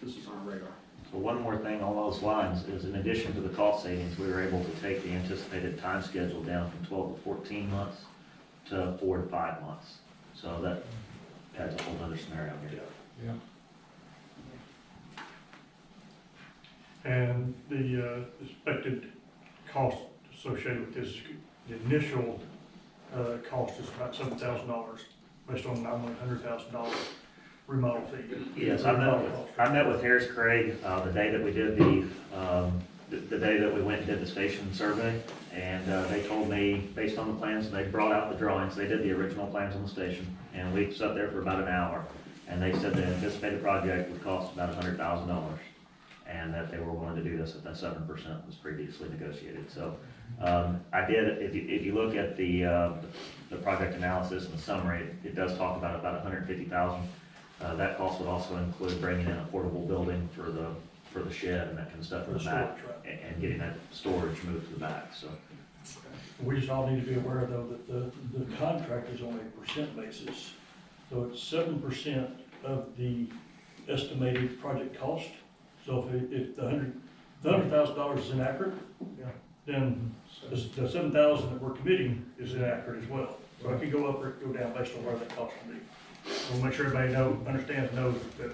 was on our radar. So one more thing along those lines is, in addition to the cost savings, we were able to take the anticipated time schedule down from 12 to 14 months to 4 to 5 months. So that adds a whole other scenario here. Yeah. And the expected cost associated with this, the initial cost is about $7,000 based on $900,000 remodel fee. Yes, I met with Harris Craig the day that we did the day that we went and did the station survey, and they told me, based on the plans, they brought out the drawings, they did the original plans on the station, and we sat there for about an hour, and they said the anticipated project would cost about $100,000, and that they were willing to do this at that 7% was previously negotiated. So I did, if you look at the project analysis and the summary, it does talk about $150,000. That cost would also include bringing in a portable building for the shed and that kind of stuff in the back, and getting that storage moved to the back. So we just all need to be aware though that the contract is on a percent basis, so it's 7% of the estimated project cost. So if the $100,000 is inaccurate, then the $7,000 that we're committing is inaccurate as well. So it could go up or it could go down based on where that cost will be. We'll make sure everybody understands that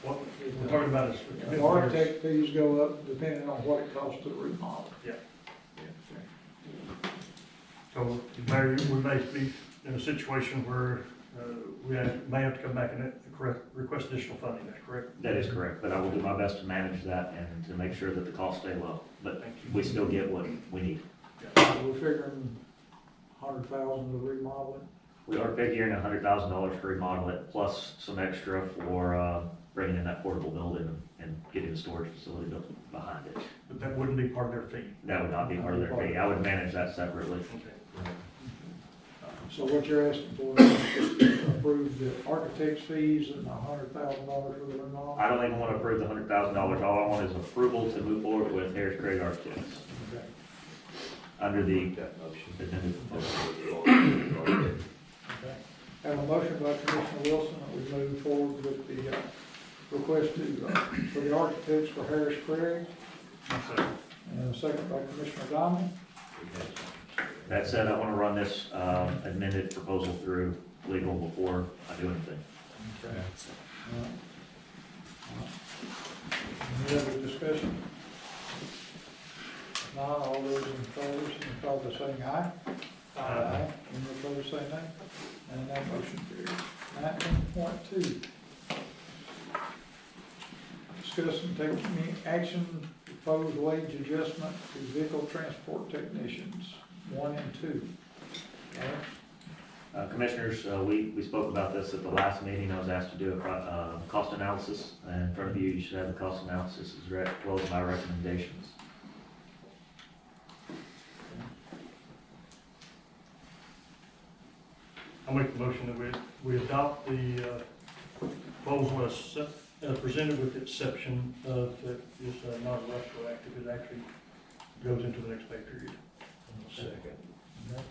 what we're talking about is. The architect fees go up depending on what it costs to remodel. Yeah. So Mayor, we may be in a situation where we may have to come back and request additional funding, is that correct? that is correct, but I will do my best to manage that and to make sure that the costs stay low, but we still get what we need. We're figuring $100,000 to remodel it. We are figuring $100,000 to remodel it, plus some extra for bringing in that portable building and getting the storage facility built behind it. But that wouldn't be part of their fee. That would not be part of their fee. I would manage that separately. So what you're asking for is just to approve the architect's fees and $100,000 for the remodel? I don't even want to approve the $100,000. All I want is approval to move forward with Harris Craig Architects Okay. under the amended proposal. Okay. Have a motion by Commissioner Wilson that we move forward with the request for the architects for Harris Craig. And a second by Commissioner Donnelly. That said, I want to run this amended proposal through legal before I do anything. Okay. Any other discussion? If not, all those in favor, signify by saying aye. Aye. Any opposed, say nay. And that motion carries. 19.2. Discuss and take any action, proposed wage adjustment to vehicle transport technicians, 1 and 2. Commissioners, we spoke about this at the last meeting. I was asked to do a cost analysis, and in front of you, you should have the cost analysis as well as my recommendations. I'll make the motion that we adopt the proposal as presented with the exception of that it's not retroactive, it actually goes into the next pay period. Second. Okay.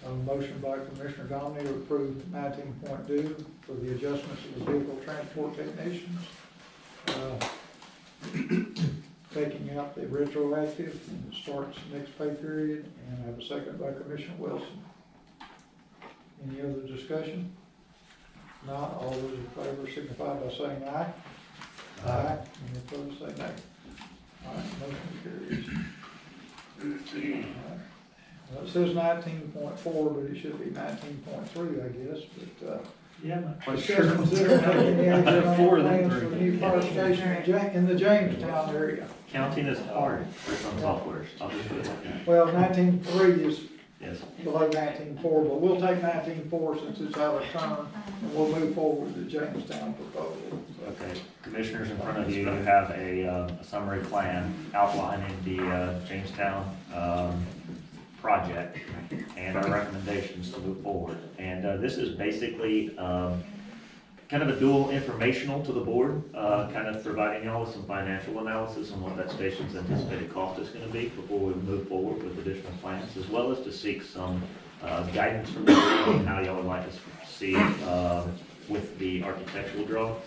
A motion by Commissioner Donnelly to approve 19.2 for the adjustments of the vehicle transport technicians. Taking out the retroactive, and it starts next pay period, and I have a second by Commissioner Wilson. Any other discussion? Not, all those in favor signify by saying aye. Aye. Any opposed, say nay. All right, motion carries. All right. Well, it says 19.4, but it should be 19.3, I guess, but, Yeah, I'm not quite discuss sure. and consider taking any action on Four than plans three. for the new fire station in the Jamestown area. Counting is hard for some softwares. I'll just put it like that. Well, 19.3 is Yes. below 19.4, but we'll take 19.4 since it's out of turn, and we'll move forward with the Jamestown proposal. Okay, commissioners, in front of you, you have a summary plan outlining the Jamestown project and our recommendations to move forward. And this is basically kind of a dual informational to the board, kind of providing y'all with some financial analysis on what that station's anticipated cost is going to be before we move forward with additional plans, as well as to seek some guidance from the board on how y'all would like us to proceed with the architectural drawings.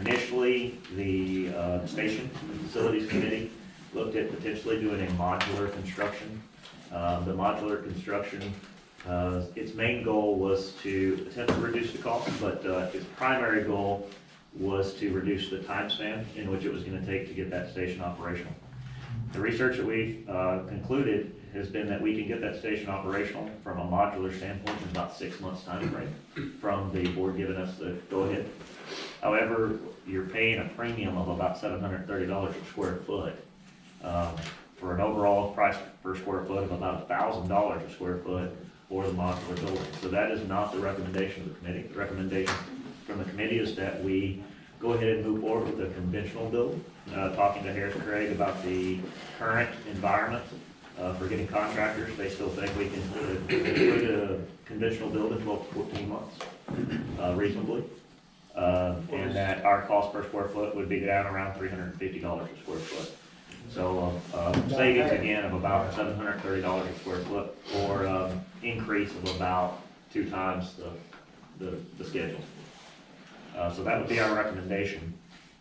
Initially, the station facilities committee looked at potentially doing a modular construction. The modular construction, its main goal was to attempt to reduce the cost, but its primary goal was to reduce the time span in which it was going to take to get that station operational. The research that we concluded has been that we can get that station operational from a modular standpoint in about 6 months time frame from the board giving us the go-ahead. However, you're paying a premium of about $730 a square foot for an overall price per square foot of about $1,000 a square foot for the modular building. So that is not the recommendation of the committee. The recommendation from the committee is that we go ahead and move forward with a conventional build. Talking to Harris Craig about the current environment for getting contractors, they still think we can include a conventional build in 12 to 14 months reasonably. And that our cost per square foot would be down around $350 a square foot. So savings again of about $730 a square foot, or increase of about 2 times the schedule. So that would be our recommendation.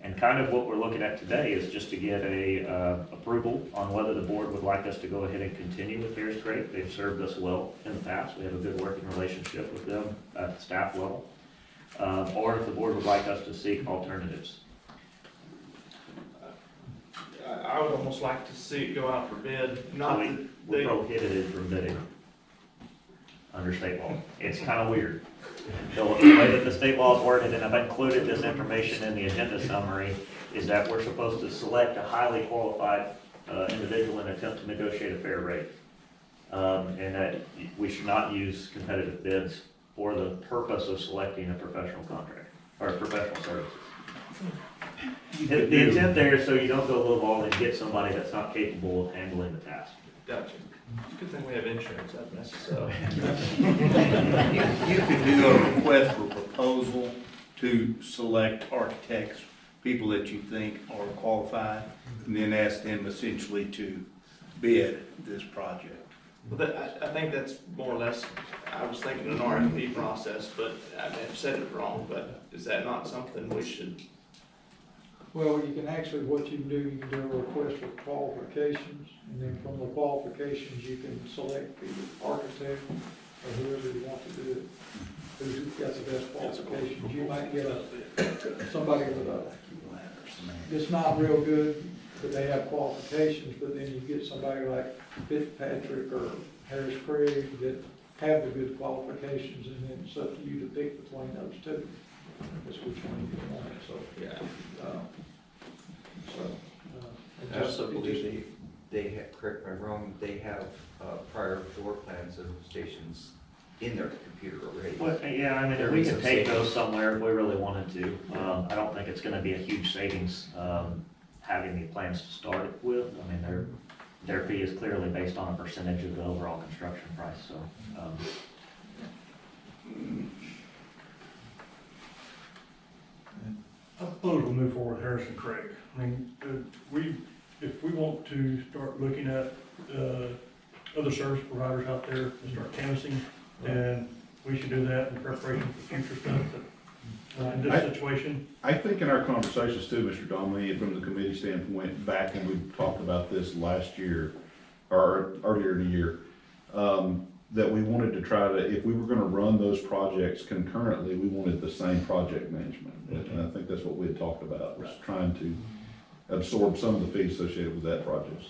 And kind of what we're looking at today is just to get a approval on whether the board would like us to go ahead and continue with Harris Craig. They've served us well in the past. We have a good working relationship with them at the staff level. Or if the board would like us to seek alternatives. I would almost like to see it go out for bid, not that We're they, prohibited from bidding under state law. It's kind of weird. The way that the state law is worded, and I've included this information in the agenda summary, is that we're supposed to select a highly qualified individual and attempt to negotiate a fair rate. and that we should not use competitive bids for the purpose of selecting a professional contract, or professional services. The intent there is so you don't go lowball and get somebody that's not capable of handling the task. Gotcha. It's a good thing we have insurance up there, so. You could do a request for proposal to select architects, people that you think are qualified, and then ask them essentially to bid this project. Well, I think that's more or less, I was thinking an RFP process, but I may have said it wrong, but is that not something we should? Well, you can actually, what you can do, you can do a request for qualifications, and then from the qualifications, you can select the architect or whoever you want to do it. Who's got the best qualifications. You might get somebody with it's not real good, but they have qualifications, but then you get somebody like Fitzpatrick or Harris Craig that have the good qualifications, and then it's up to you to pick between those two. That's which one you want, so, Yeah. and I also it believe they have, correct me if I'm wrong, they have prior floor plans of stations in their computer already. Well, yeah, I mean, if we can take those somewhere if we really wanted to. I don't think it's gonna be a huge savings, having the plans to start it with. I mean, their fee is clearly based on a percentage of the overall construction price, so. I suppose we'll move forward with Harrison Craig. I mean, if we want to start looking at, other service providers out there and start canvassing, then we should do that in preparation for future stuff, in this situation. I think in our conversations too, Mr. Donnelly, from the committee standpoint, back when we talked about this last year, or earlier in the year, that we wanted to try to, if we were gonna run those projects concurrently, we wanted the same project management. And I think that's what we had talked about, was trying to absorb some of the fees associated with that project.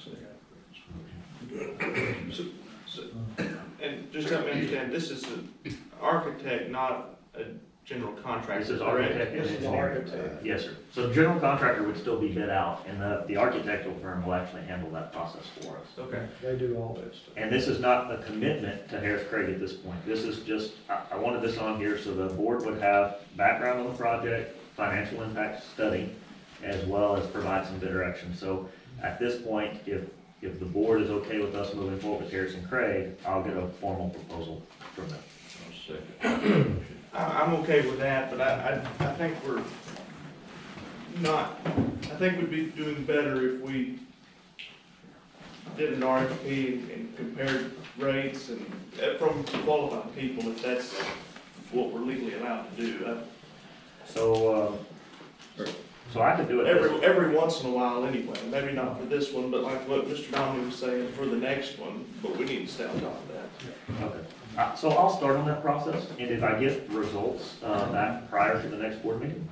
And just help me understand, this is an architect, not a general contractor. This is correct? architect and This is engineer. architect. Yes, sir. So the general contractor would still be bid out, and the architectural firm will actually handle that process for us. Okay. They do all that stuff. And this is not a commitment to Harris Craig at this point. This is just, I wanted this on here so the board would have background on the project, financial impact study, as well as provide some direction. So at this point, if the board is okay with us moving forward with Harrison Craig, I'll get a formal proposal from them. I'm okay with that, but I think we're not, I think we'd be doing better if we did an RFP and compared rates and from qualified people, if that's what we're legally allowed to do. So I could do it every once in a while anyway, maybe not for this one, but like what Mr. Dominic was saying, for the next one, but we need to stay on top of that. Okay. So I'll start on that process, and if I get results back prior to the next board meeting,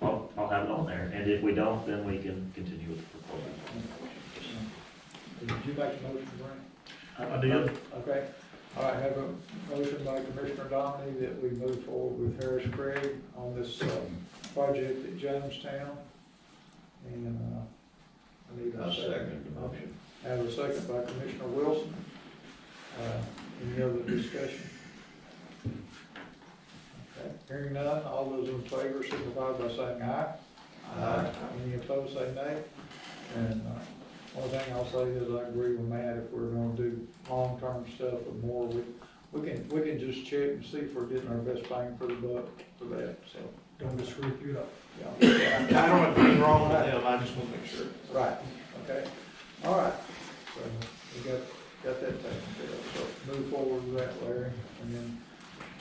I'll have it on there. And if we don't, then we can continue with the proposal. Did you make a motion, Brent? I did. Okay. All right, have a motion by Commissioner Dominy that we move forward with Harris Craig on this project at Jonestown. And I need a second. Motion. Have a second by Commissioner Wilson. Any other discussion? Okay, hearing none, all those in favor signify by saying aye. Aye. Any opposed, say nay. And one thing I'll say is I agree with Matt, if we're gonna do long-term stuff or more, we can just check and see if we're getting our best bang for the buck for that, so. Don't get screwed you up. Yeah. I don't have anything wrong with them, I just want to make sure. Right, okay, all right, so we got that taken care of, so move forward with that, Larry, and then,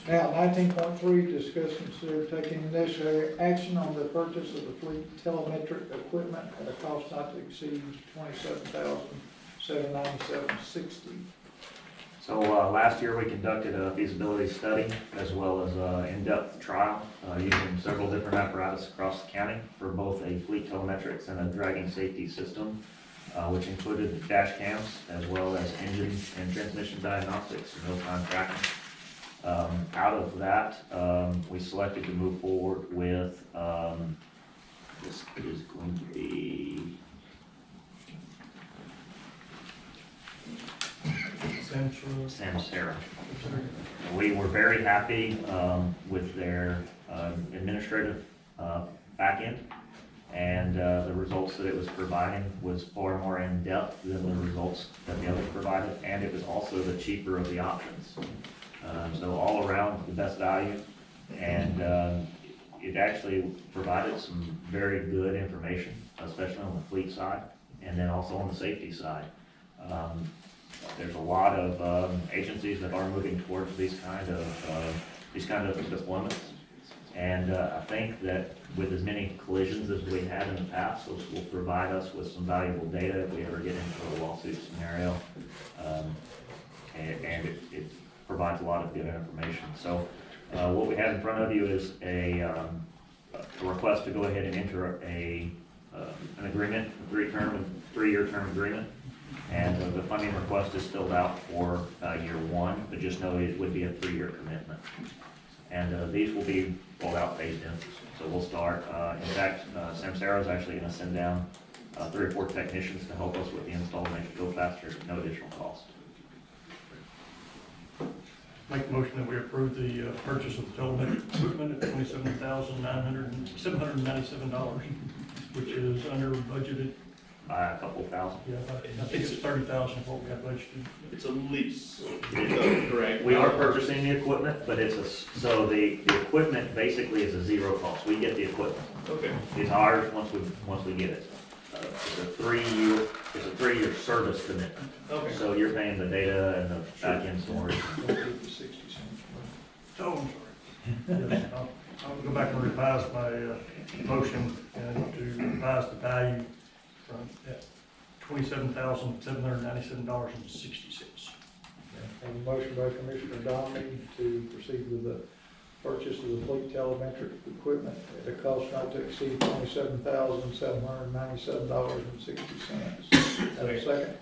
now, 19.3, discuss, consider taking necessary action on the purchase of the fleet telemetric equipment at a cost not to exceed $27,797.60. So last year, we conducted a feasibility study as well as an in-depth trial using several different apparatus across the county for both a fleet telemetrics and a dragging safety system, which included dash cams as well as engine and transmission diagnostics and real-time tracking. Out of that, we selected to move forward with, this is going to be Samsara. We were very happy with their administrative backend, and the results that it was providing was far more in-depth than the results that the others provided, and it was also the cheaper of the options. So all around, the best value, and it actually provided some very good information, especially on the fleet side, and then also on the safety side. There's a lot of agencies that are moving towards these kind of deployments, and I think that with as many collisions as we had in the past, this will provide us with some valuable data if we ever get into a lawsuit scenario, and it provides a lot of good information. So what we have in front of you is a request to go ahead and enter an agreement, a three-year term agreement. And the funding request is filled out for year one, but just know it would be a 3-year commitment. And these will be rolled out phased in. So we'll start, in fact, Samsara is actually going to send down 3 or 4 technicians to help us with the install and make it go faster at no additional cost. Make the motion that we approve the purchase of the telemetric equipment at $27,797, which is under budgeted. By a couple thousand. Yeah, I think it's 30,000 is what we have budgeted. It's a lease. Correct. We are purchasing the equipment, but so the equipment basically is a zero cost. We get the equipment. Okay. It's ours once we get it. It's a 3-year service commitment. Okay. So you're paying the data and the back-end storage. Oh, I'm sorry. Yes, I'll go back and revise my motion and to revise the value from $27,797.60. Have a motion by Commissioner Domney to proceed with the purchase of the fleet telemetric equipment at a cost not to exceed $27,797.60. Have a second?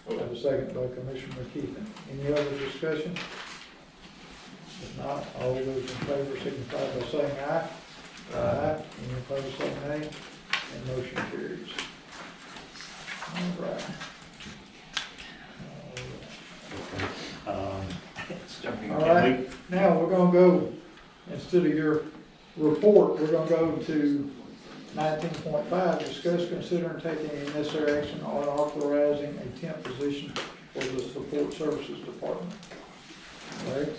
Have a second by Commissioner McKeithen. Any other discussion? If not, all those in favor signify by saying aye. Aye. Any opposed, say nay. And motion carries. All right. All right, now we're gonna go, instead of your report, we're gonna go to 19.5, discuss, consider, and take any necessary action on authorizing a temp position for the support services department. All right.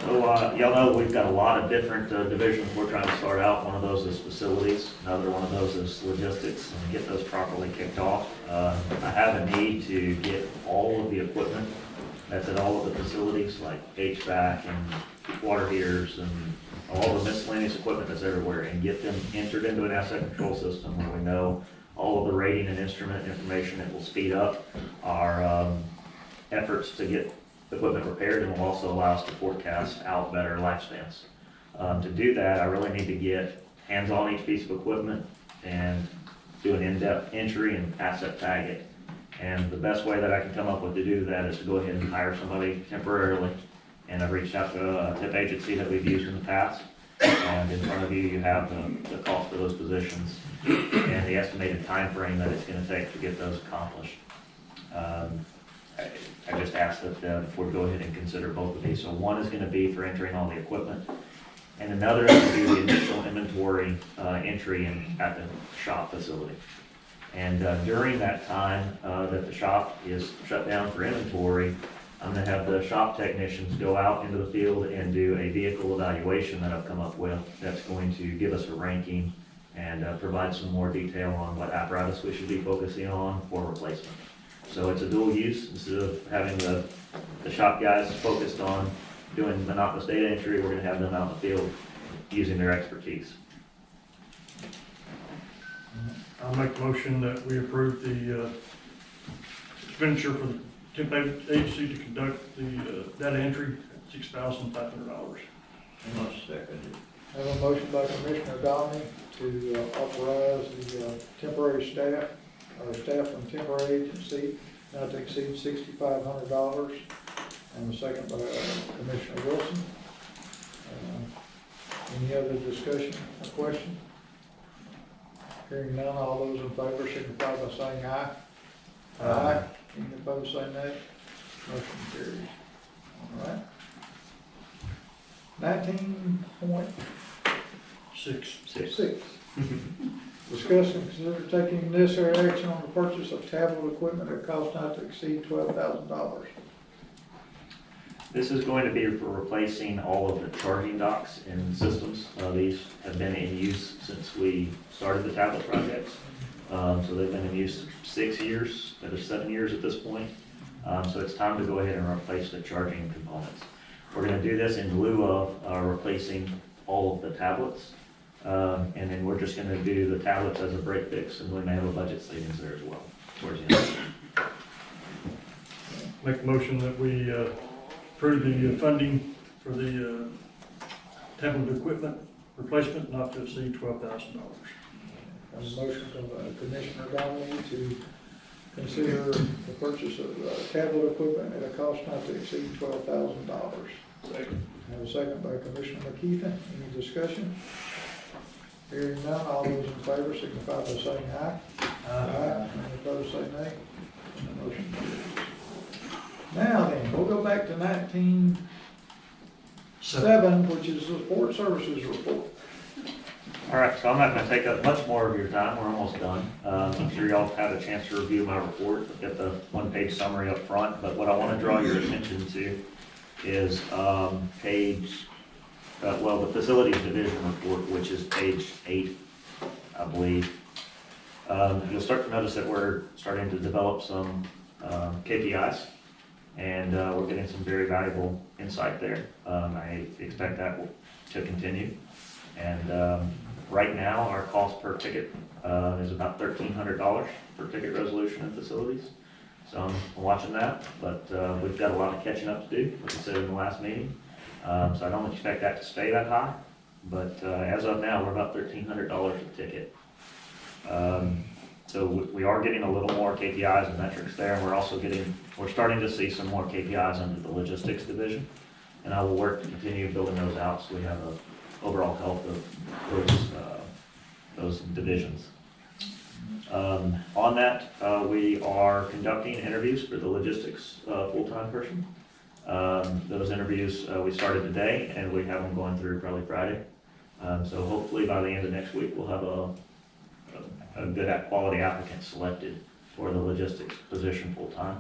So y'all know we've got a lot of different divisions we're trying to start out. One of those is facilities. Another one of those is logistics, and get those properly kicked off. I have a need to get all of the equipment that's at all of the facilities, like HVAC and water heaters and all the miscellaneous equipment that's everywhere, and get them entered into an asset control system where we know all of the rating and instrument information. It will speed up our efforts to get equipment repaired, and will also allow us to forecast out better lifespans. To do that, I really need to get hands on each piece of equipment and do an in-depth entry and asset tag it. And the best way that I can come up with to do that is to go ahead and hire somebody temporarily. And I've reached out to a tip agency that we've used in the past. And in front of you, you have the cost of those positions and the estimated time frame that it's going to take to get those accomplished. I just asked that if we go ahead and consider both of these. So one is going to be for entering all the equipment, and another is to do the initial inventory entry at the shop facility. And during that time that the shop is shut down for inventory, I'm going to have the shop technicians go out into the field and do a vehicle evaluation that I've come up with that's going to give us a ranking and provide some more detail on what apparatus we should be focusing on for replacement. So it's a dual use. Instead of having the shop guys focused on doing monotonous data entry, we're going to have them out in the field using their expertise. I'll make the motion that we approve the expenditure for the temp agency to conduct the data entry at $6,500. I'll second it. I have a motion by Commissioner Domney to authorize the temporary staff, or staff from temporary agency not to exceed $6,500. And a second by Commissioner Wilson. Any other discussion or question? Hearing none, all those in favor signify by saying aye. Aye. Any opposed, say nay. Motion carries. All right. 19.6. Discuss and consider taking necessary action on the purchase of tablet equipment at a cost not to exceed $12,000. This is going to be for replacing all of the charging docks and systems. These have been in use since we started the tablet projects. So they've been in use 6 years, or 7 years at this point. So it's time to go ahead and replace the charging components. We're going to do this in lieu of replacing all of the tablets. And then we're just going to do the tablets as a break fix, and we may have a budget savings there as well towards the end. Make a motion that we approve the funding for the tablet equipment replacement not to exceed $12,000. A motion from Commissioner Donnelly to consider the purchase of tablet equipment at a cost not to exceed $12,000. Second. Have a second by Commissioner McKeithen. Any discussion? Hearing none, all those in favor signify by saying aye. Aye. Any opposed, say nay. And the motion carries. Now then, we'll go back to 19.7, which is the Port Services Report. All right, so I'm not going to take up much more of your time. We're almost done. I'm sure y'all have had a chance to review my report. I've got the one-page summary up front, but what I want to draw your attention to is the Facilities Division Report, which is page 8, I believe. You'll start to notice that we're starting to develop some KPIs, and we're getting some very valuable insight there. I expect that to continue. And right now, our cost per ticket is about $1,300 per ticket resolution in facilities. So I'm watching that, but we've got a lot of catching up to do, like I said in the last meeting. So I don't expect that to stay that high, but as of now, we're about $1,300 a ticket. So we are getting a little more KPIs and metrics there, and we're starting to see some more KPIs under the logistics division, and I will work to continue building those out so we have an overall health of those divisions. On that, we are conducting interviews for the logistics full-time person. Those interviews we started today, and we have them going through probably Friday. So hopefully by the end of next week, we'll have a good quality applicant selected for the logistics position full-time.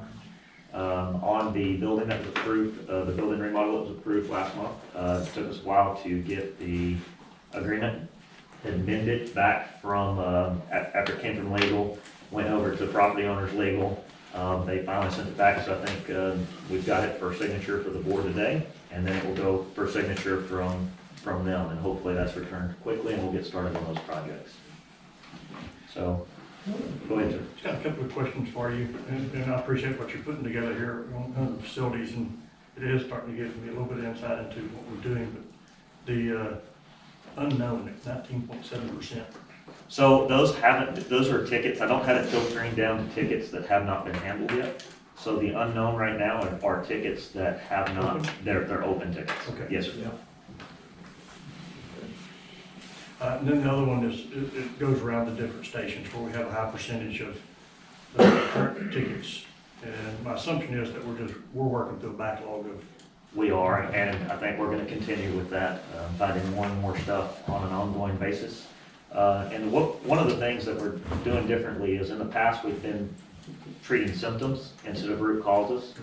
On the building that was approved, the building remodel that was approved last month, it took us a while to get the agreement amended back from, after it came from legal, went over to property owners legal. They finally sent it back, so I think we've got it for signature for the board today, and then it will go for signature from them, and hopefully that's returned quickly, and we'll get started on those projects. So, go ahead, sir. Just got a couple of questions for you, and I appreciate what you're putting together here on the facilities, and it is starting to give me a little bit of insight into what we're doing, but the unknown at 19.7%. So those are tickets. I don't have it filtering down to tickets that have not been handled yet. So the unknown right now are tickets that have not, they're open tickets. Okay. Yes, sir. Yeah. And then the other one is, it goes around the different stations where we have a high percentage of current tickets. And my assumption is that we're working through a backlog of. We are, and I think we're going to continue with that, finding more and more stuff on an ongoing basis. And one of the things that we're doing differently is in the past we've been treating symptoms instead of root causes.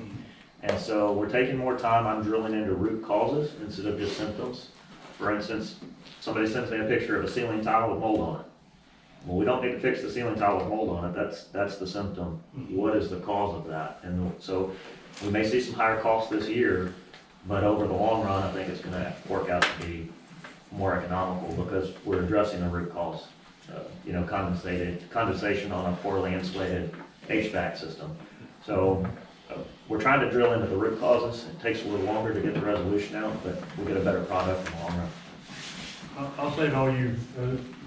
And so we're taking more time on drilling into root causes instead of just symptoms. For instance, somebody sends me a picture of a ceiling tile with mold on it. Well, we don't need to fix the ceiling tile with mold on it. That's the symptom. What is the cause of that? And so we may see some higher costs this year, but over the long run, I think it's going to work out to be more economical because we're addressing the root cause. Condensation on a poorly insulated HVAC system. So we're trying to drill into the root causes. It takes a little longer to get the resolution out, but we'll get a better product in the long run. I'll say to all you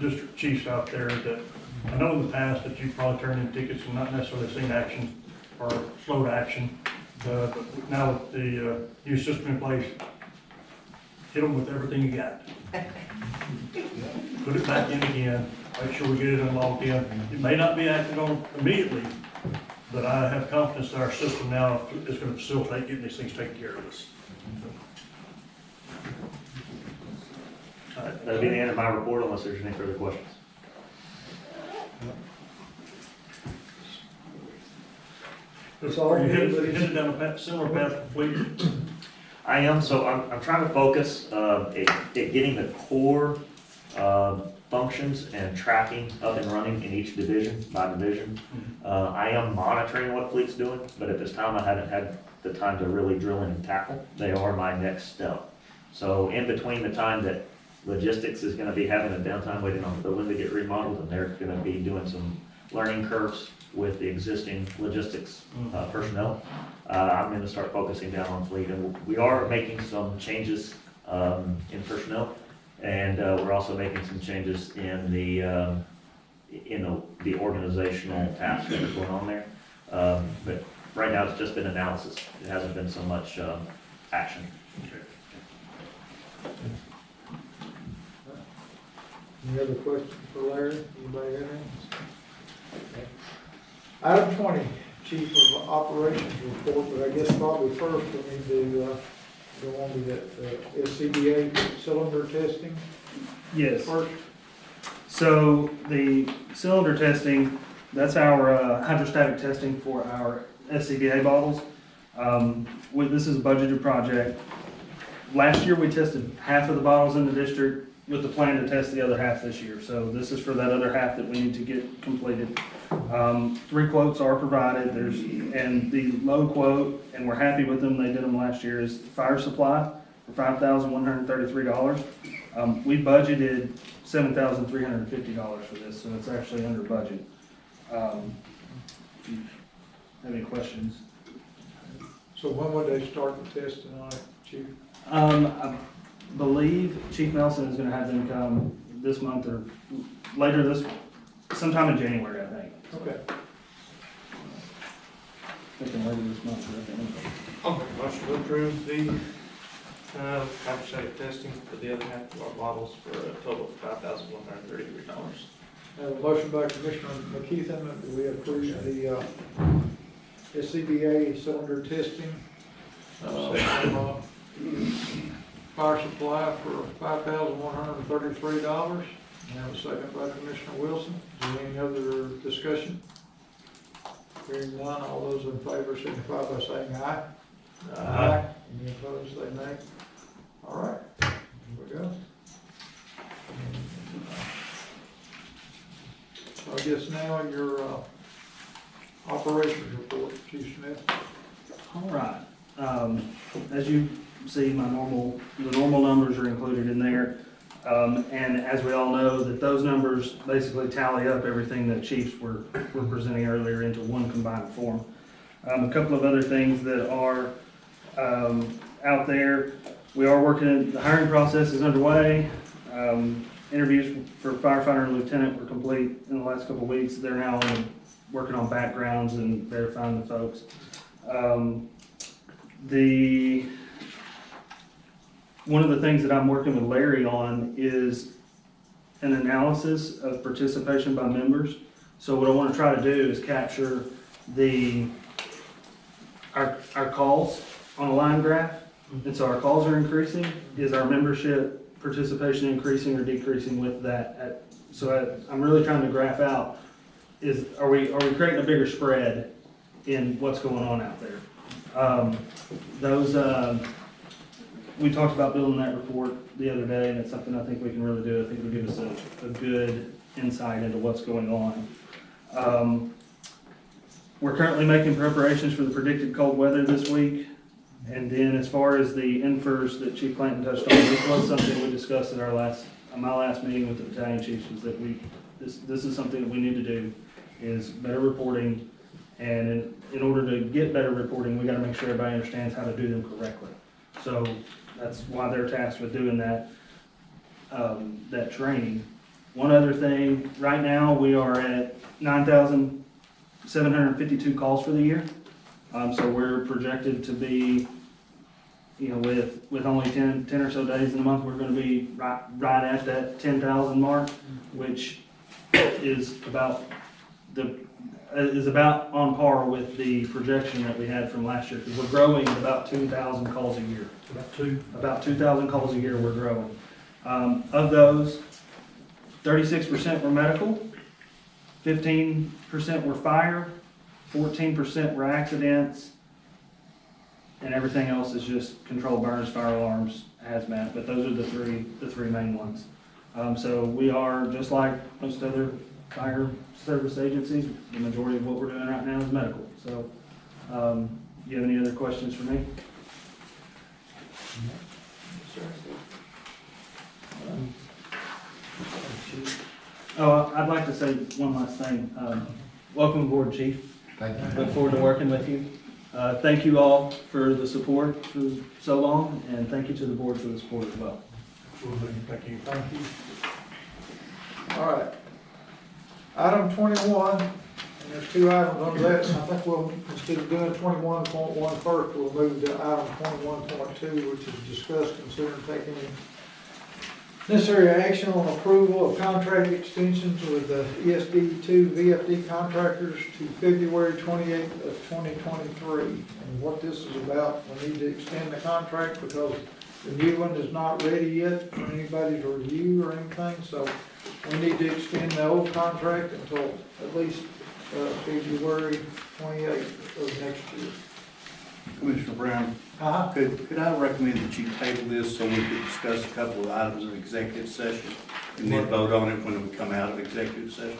district chiefs out there that I know in the past that you've probably turned in tickets and not necessarily seen action or slow to action. But now with the new system in place, hit them with everything you got. Put it back in again, make sure we get it unlocked in. It may not be acted on immediately, But I have confidence that our system now is gonna facilitate getting these things taken care of us. All right, that'll be the end of my report unless there's any further questions. Are you headed down a similar path to fleet? I am, so I'm trying to focus at getting the core functions and tracking up and running in each division by division. I am monitoring what fleet's doing, but at this time I haven't had the time to really drill in and tackle. They are my next step. So in between the time that logistics is going to be having a downtime waiting on the building to get remodeled, and they're going to be doing some learning curves with the existing logistics personnel, I'm going to start focusing down on fleet. And we are making some changes in personnel, and we're also making some changes in the organizational tasks that are going on there. But right now it's just been analysis. It hasn't been so much action. Any other questions for Larry? Anybody have any? Okay. Item 20, Chief of Operations report, but I guess probably first we need to go on to that SCBA cylinder testing. Yes. First. So the cylinder testing, that's our hydrostatic testing for our SCBA bottles. This is a budgeted project. Last year we tested half of the bottles in the district with the plan to test the other half this year. So this is for that other half that we need to get completed. 3 quotes are provided. And the low quote, and we're happy with them, they did them last year, is fire supply for $5,133. We budgeted $7,350 for this, so it's actually under budget. If you have any questions. So when would they start the testing on it, Chief? I believe Chief Nelson is going to have them come this month or sometime in January, I think. Okay. Thinking later this month, I think. I'll make a motion to approve the hydrostatic testing for the other half of our bottles for a total of $5,133. I have a motion by Commissioner McKeithen that we approve the SCBA cylinder testing. Fire supply for $5,133. And have a second by Commissioner Wilson. Is there any other discussion? Hearing none, all those in favor signify by saying aye. Aye. Any opposed, say nay. All right, here we go. So I guess now your operations report, Chief Smith. All right. As you see, the normal numbers are included in there. And as we all know, that those numbers basically tally up everything that chiefs were presenting earlier into one combined form. A couple of other things that are out there. We are working, the hiring process is underway. Interviews for firefighter and lieutenant were complete in the last couple of weeks. They're now working on backgrounds and verifying the folks. One of the things that I'm working with Larry on is an analysis of participation by members. So what I want to try to do is capture our calls on a line graph. And so our calls are increasing. Is our membership participation increasing or decreasing with that? I'm really trying to graph out, are we creating a bigger spread in what's going on out there? We talked about building that report the other day, and it's something I think we can really do. I think it'll give us a good insight into what's going on. We're currently making preparations for the predicted cold weather this week. And then as far as the infers that Chief Clanton touched on, this was something we discussed at my last meeting with the battalion chiefs, was that this is something that we need to do, is better reporting. And in order to get better reporting, we got to make sure everybody understands how to do them correctly. So that's why they're tasked with doing that training. One other thing, right now we are at 9,752 calls for the year. So we're projected to be, with only 10 or so days in the month, we're going to be right at that 10,000 mark, which is about is about on par with the projection that we had from last year, because we're growing at about 2,000 calls a year. About 2,000 calls a year we're growing. Of those, 36% were medical, 15% were fire, 14% were accidents, and everything else is just controlled burns, fire alarms, hazmat, but those are the three main ones. So we are, just like most other fire service agencies, the majority of what we're doing right now is medical. So, you have any other questions for me? Oh, I'd like to say one last thing. Welcome aboard, Chief. Thank you. Look forward to working with you. Thank you all for the support for so long, and thank you to the board for the support as well. Thank you. Thank you. All right. Item 21, and there's two items on that. I think we'll, instead of doing 21.1 first, we'll move to item 21.2, which is discuss, consider, and take any necessary action on approval of contract extensions with the ESD2 VFD contractors to February 28th of 2023. And what this is about, we need to extend the contract because the new one is not ready yet for anybody to review or anything, so we need to extend the old contract until at least February 28th of next year. Commissioner Brown, could I recommend that you table this so we could discuss a couple of items of executive session and then vote on it when we come out of executive session?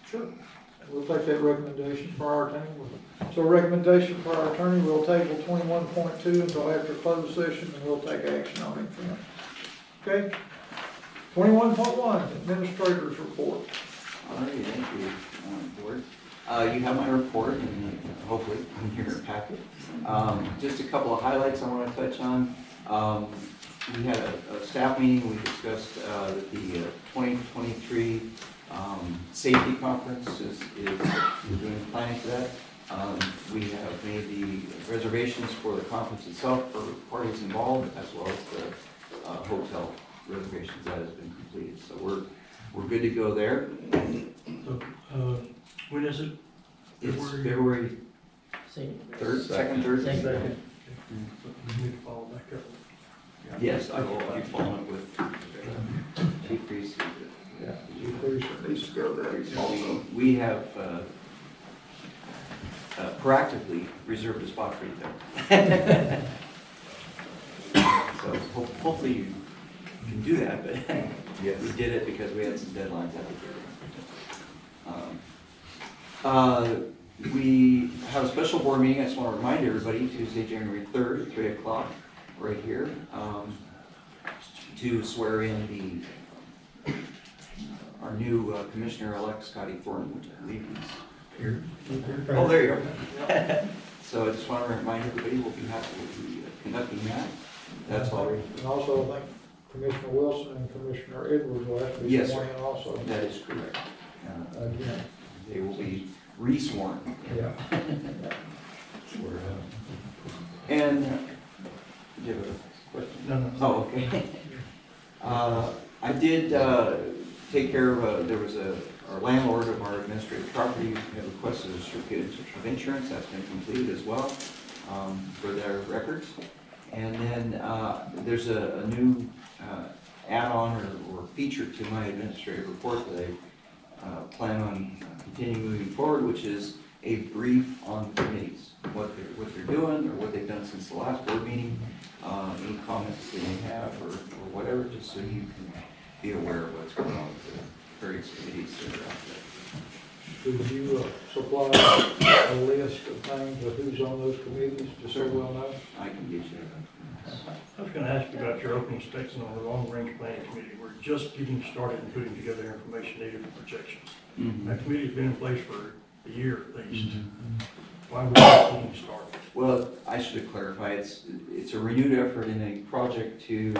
Sure. We'll take that recommendation for our attorney. So recommendation for our attorney, we'll table 21.2 until after closed session, and we'll take action on it then. Okay? 21.1, administrator's report. All right, thank you, board. You have my report, and hopefully in your packet. Just a couple of highlights I want to touch on. We had a staff meeting. We discussed that the 2023 safety conference we're doing planning for that. We have made the reservations for the conference itself for parties involved, as well as the hotel reservations that has been completed. So we're good to go there. So, when is it? It's February 3rd, second, third. Second. We need to follow back up. Yes, I will be following up with Chief Priest. Yeah, Chief Priest needs to go there. We have proactively reserved a spot for you there. So hopefully you can do that, but yes. We did it because we had some deadlines out there. We have a special board meeting. I just want to remind everybody, Tuesday, January 3rd at 3 o'clock, right here, to swear in our new Commissioner-elect, Scotty Thornton, which I believe he's here. Oh, there you go. So I just want to remind everybody, we'll be happy to be conducting that. That's all. And also, I think Commissioner Wilson and Commissioner Edwards will have to be sworn in also. That is correct. Again. They will be re-sworn. Yeah. And, do you have a question? No. Oh, okay. I did take care of, there was our landlord of our administrative property had requested a certificate of insurance. That's been completed as well for their records. And then there's a new add-on or feature to my administrative report that I plan on continuing moving forward, which is a brief on committees, what they're doing or what they've done since the last board meeting, any comments they may have or whatever, just so you can be aware of what's going on with the various committees that are out there. Could you supply a list of names of who's on those committees, just so we'll know? I can get you I was going to ask you about your opening statement on the long-range planning committee. We're just getting started and putting together information needed for projections. Mm-hmm. That committee's been in place for a year at least. Why are we just getting started? Well, I should have clarified. It's a renewed effort in a project to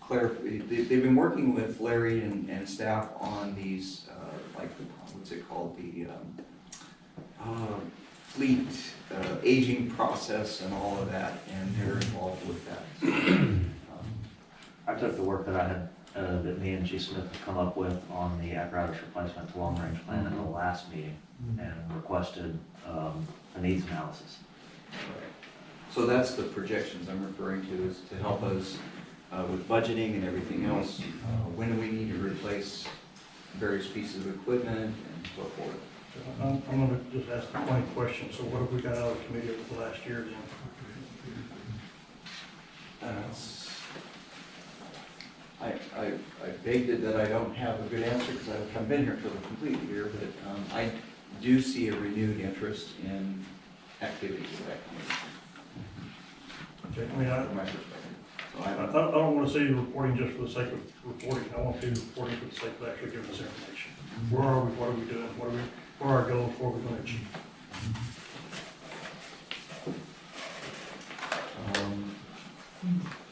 clarify. They've been working with Larry and staff on these, like what's it called, the fleet aging process and all of that, and they're involved with that. I took the work that I that me and Chief Smith have come up with on the apparatus replacement to long-range plan at the last meeting and requested a needs analysis. So that's the projections I'm referring to, is to help us with budgeting and everything else. When do we need to replace various pieces of equipment and so forth? I'm gonna just ask the plain question, so what have we got out of the committee over the last year then? I begged it that I don't have a good answer because I haven't been here for the complete year, but I do see a renewed interest in activities of that committee. Okay, I mean, From my perspective. So I don't want to see you reporting just for the sake of reporting. I want to see you reporting for the sake of actually giving us information. Where are we? What are we doing? What are our goals? What are we going to achieve?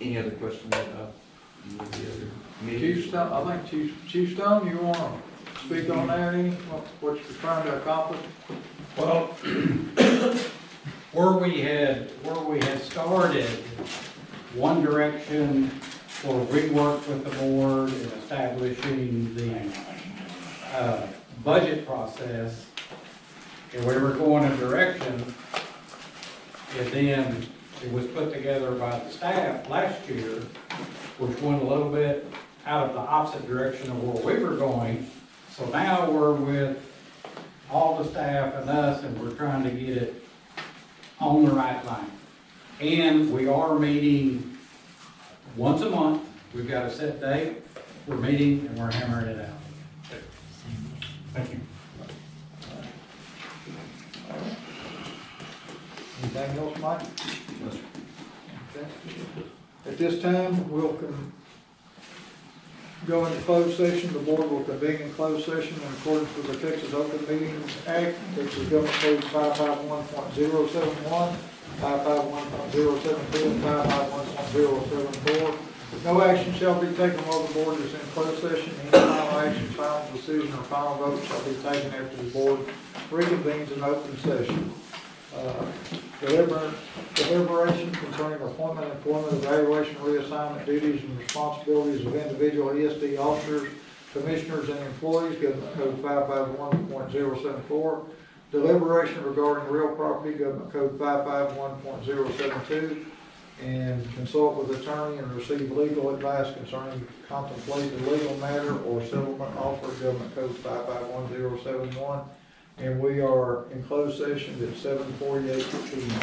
Any other questions about the other Chief meetings? Stone, I think Chief Stone, you want to speak on that, what you're trying to accomplish? Well, where we had started, one direction where we worked with the board in establishing the budget process, and we were going a direction, and then it was put together by the staff last year, which went a little bit out of the opposite direction of where we were going. So now we're with all the staff and us, and we're trying to get it on the right line. And we are meeting once a month. We've got a set date. We're meeting and we're hammering it out. Thank you. Anything else, Mike? Okay. At this time, we'll go into closed session. The board will convene in closed session in accordance with the Texas Open Meetings Act, Texas Government Code 551.071, 551.072, and 551.074. No action shall be taken while the board is in closed session. Any final action, final decision, or final vote shall be taken after the board reconvenes in open session. Deliberation concerning appointment, employment, evaluation, reassignment, duties, and responsibilities of individual ESD officers, commissioners, and employees, Government Code 551.074. Deliberation regarding real property, Government Code 551.072. And consult with attorney and receive legal advice concerning contemplated legal matter or settlement offer, Government Code 551071. And we are in closed session at 7:48 p.m.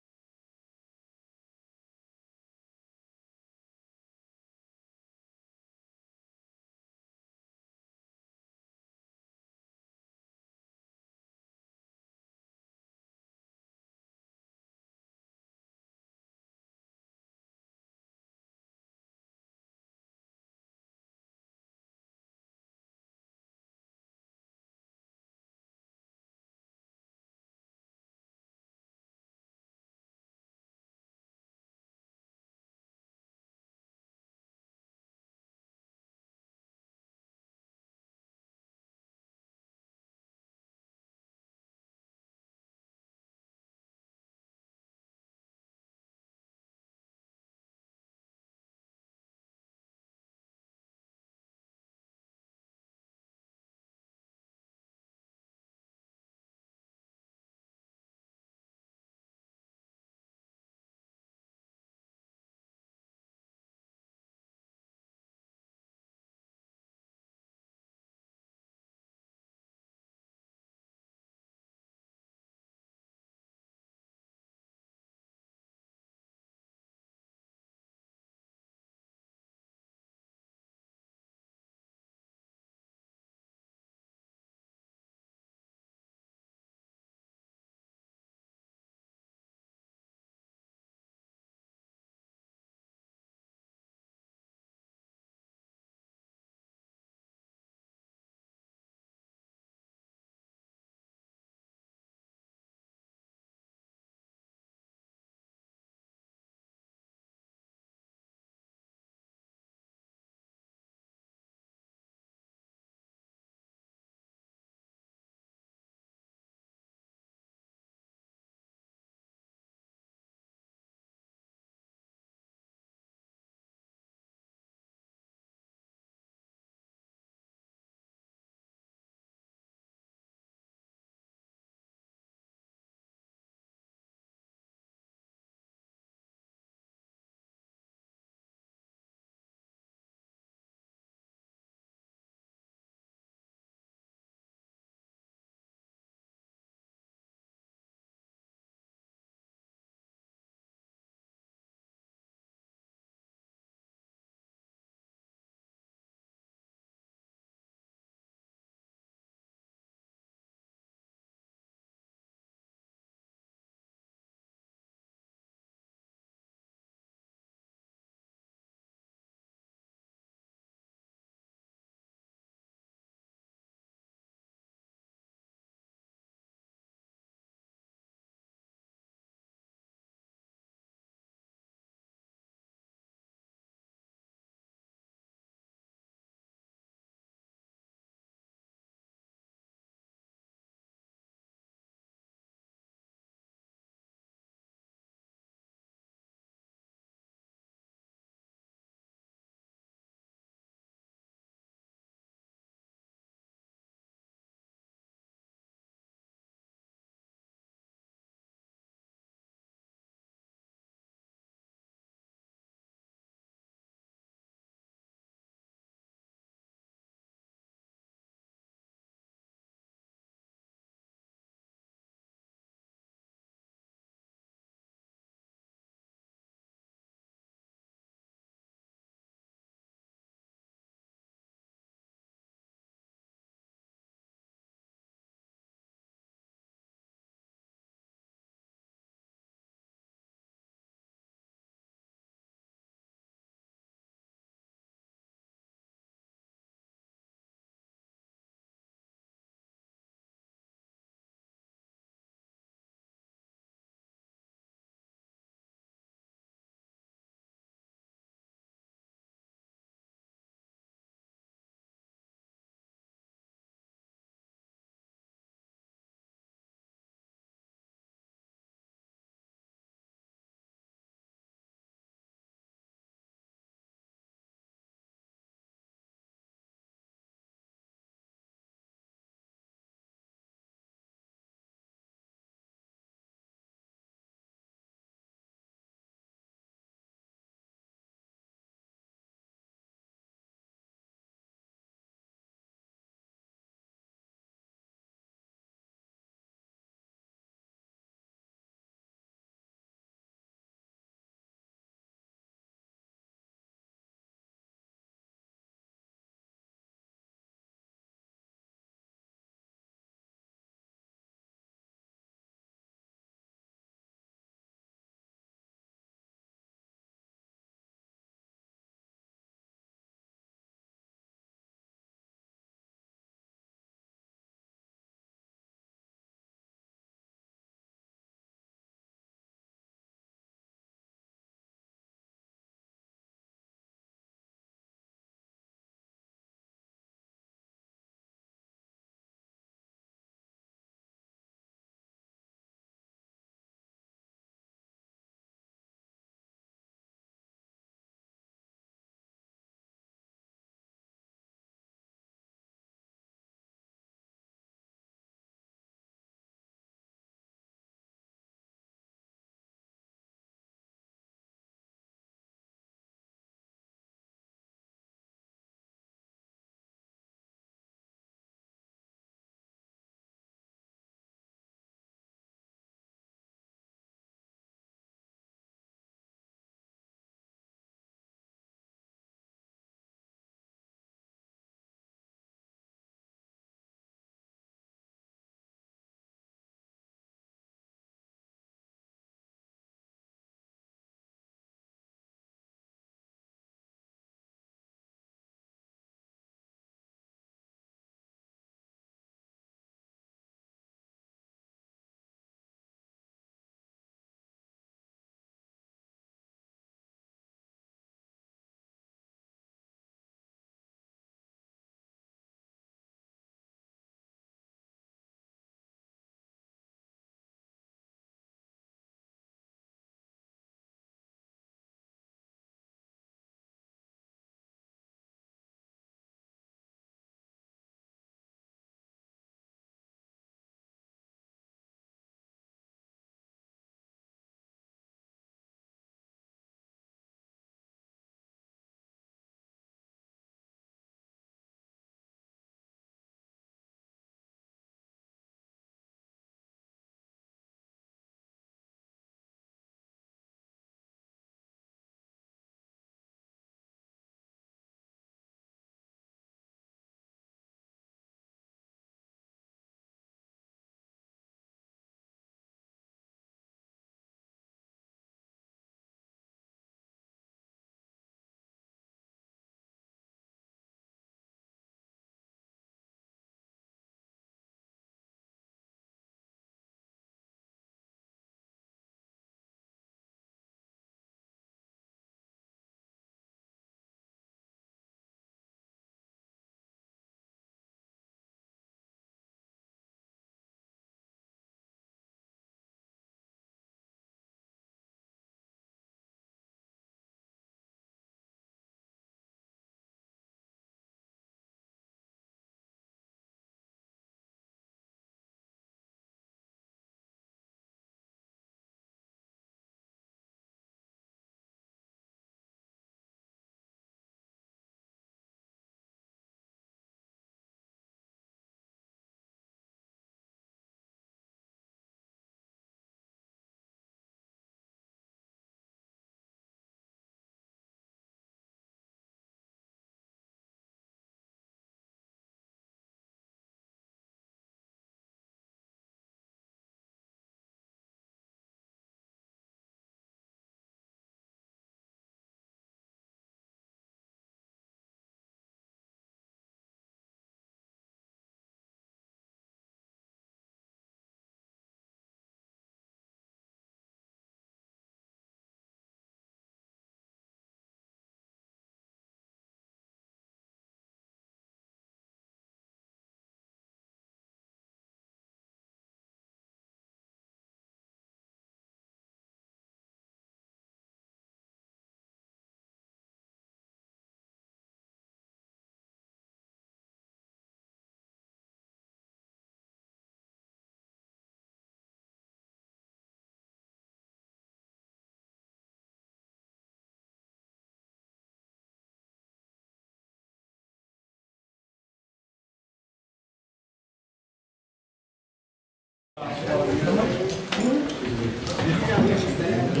I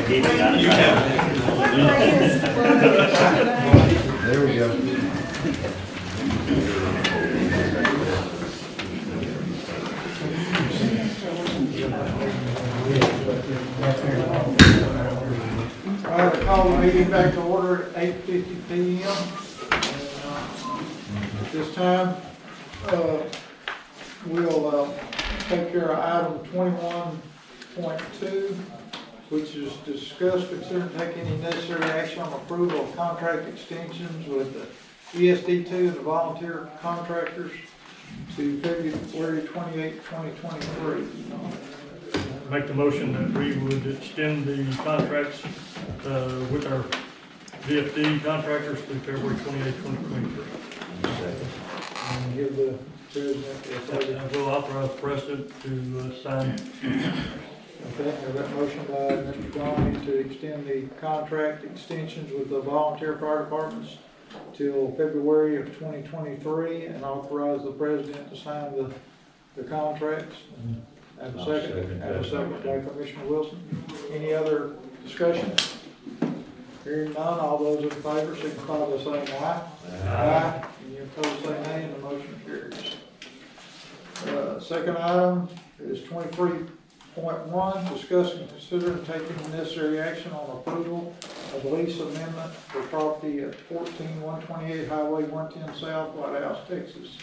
gave you that. There we go. All right, I call the meeting back to order at 8:50 p.m. At this time, we'll take care of item 21.2, which is discuss, consider, and take any necessary action on approval of contract extensions with the ESD2 and the volunteer contractors to February 28, 2023. Make the motion that we would extend the contracts with our VFD contractors through February 28, 2023. And give the president the authority. And we'll authorize the president to sign. Okay, we have that motion by Mr. Donnie to extend the contract extensions with the volunteer fire departments till February of 2023 and authorize the president to sign the contracts. Have a second. Have a second by Commissioner Wilson. Any other discussion? Hearing none, all those in favor signify by saying aye. Aye. Any opposed say nay, and the motion carries. Second item is 23.1, discuss and consider and take any necessary action on approval of lease amendment for property at 14128 Highway 110 South, White House, Texas.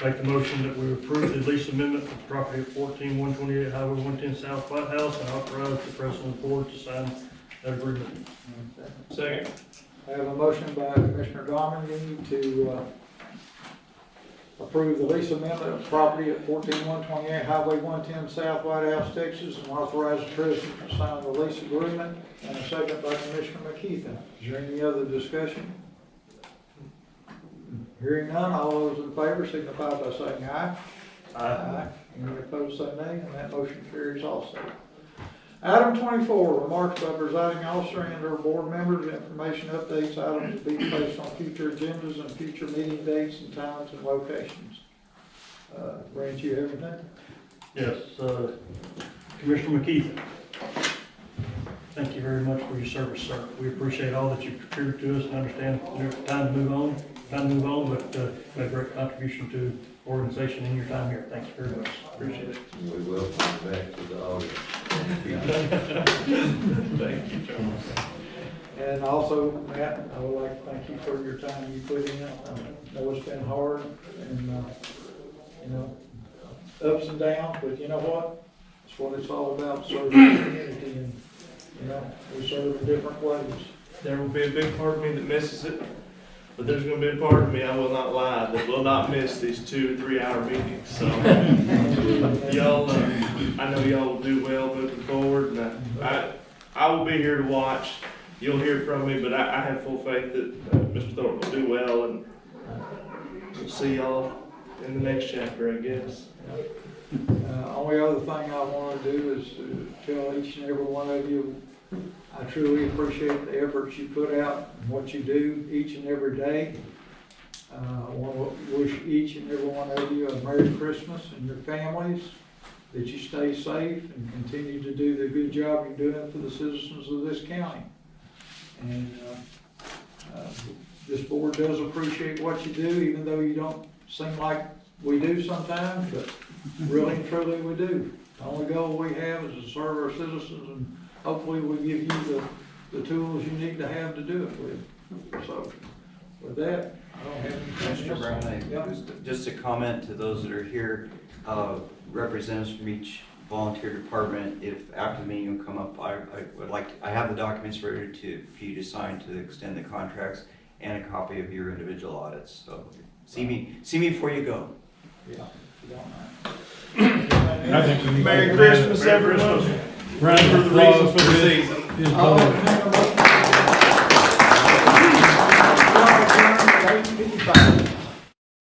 Make the motion that we approve the lease amendment for the property at 14128 Highway 110 South, White House, and authorize the president of the board to sign that agreement. Second. I have a motion by Commissioner Dominic to approve the lease amendment of property at 14128 Highway 110 South, White House, Texas, and authorize the president to sign the lease agreement, and a second by Commissioner McKeithen. Is there any other discussion? Hearing none, all those in favor signify by saying aye. Aye. Any opposed say nay, and that motion carries also. Item 24, remarks by presiding officer and or board members, information updates, items to be placed on future agendas and future meeting dates and times and locations. Brent, you have anything? Yes, Commissioner McKeithen, thank you very much for your service, sir. We appreciate all that you contribute to us and understand there's time to move on, but made a great contribution to the organization in your time here. Thank you very much. Appreciate it. We welcome you back to the audience. Thank you, John. And also, Matt, I would like to thank you for your time you put in. I know it's been hard and, ups and downs, but you know what? It's what it's all about, serving the community, and, we serve in different ways. There will be a big part of me that misses it, but there's going to be a part of me, I will not lie, that will not miss these 2 to 3 hour meetings. So, y'all, I know y'all will do well moving forward, and I will be here to watch. You'll hear from me, but I have full faith that Mr. Thorpe will do well, and we'll see y'all in the next chapter, I guess. Only other thing I want to do is to tell each and every one of you, I truly appreciate the efforts you put out and what you do each and every day. I want to wish each and every one of you a Merry Christmas and your families, that you stay safe and continue to do the good job you're doing for the citizens of this county. And this board does appreciate what you do, even though you don't seem like we do sometimes, but really and truly we do. The only goal we have is to serve our citizens, and hopefully we give you the tools you need to have to do it with. So with that, I don't have any questions. Mr. Brown, just a comment to those that are here, representatives from each volunteer department, if after the meeting will come up, I would like to, I have the documents ready for you to sign to extend the contracts and a copy of your individual audits. So see me before you go. Yeah, if you don't mind. Merry Christmas, everyone. Round for the reasons for the season.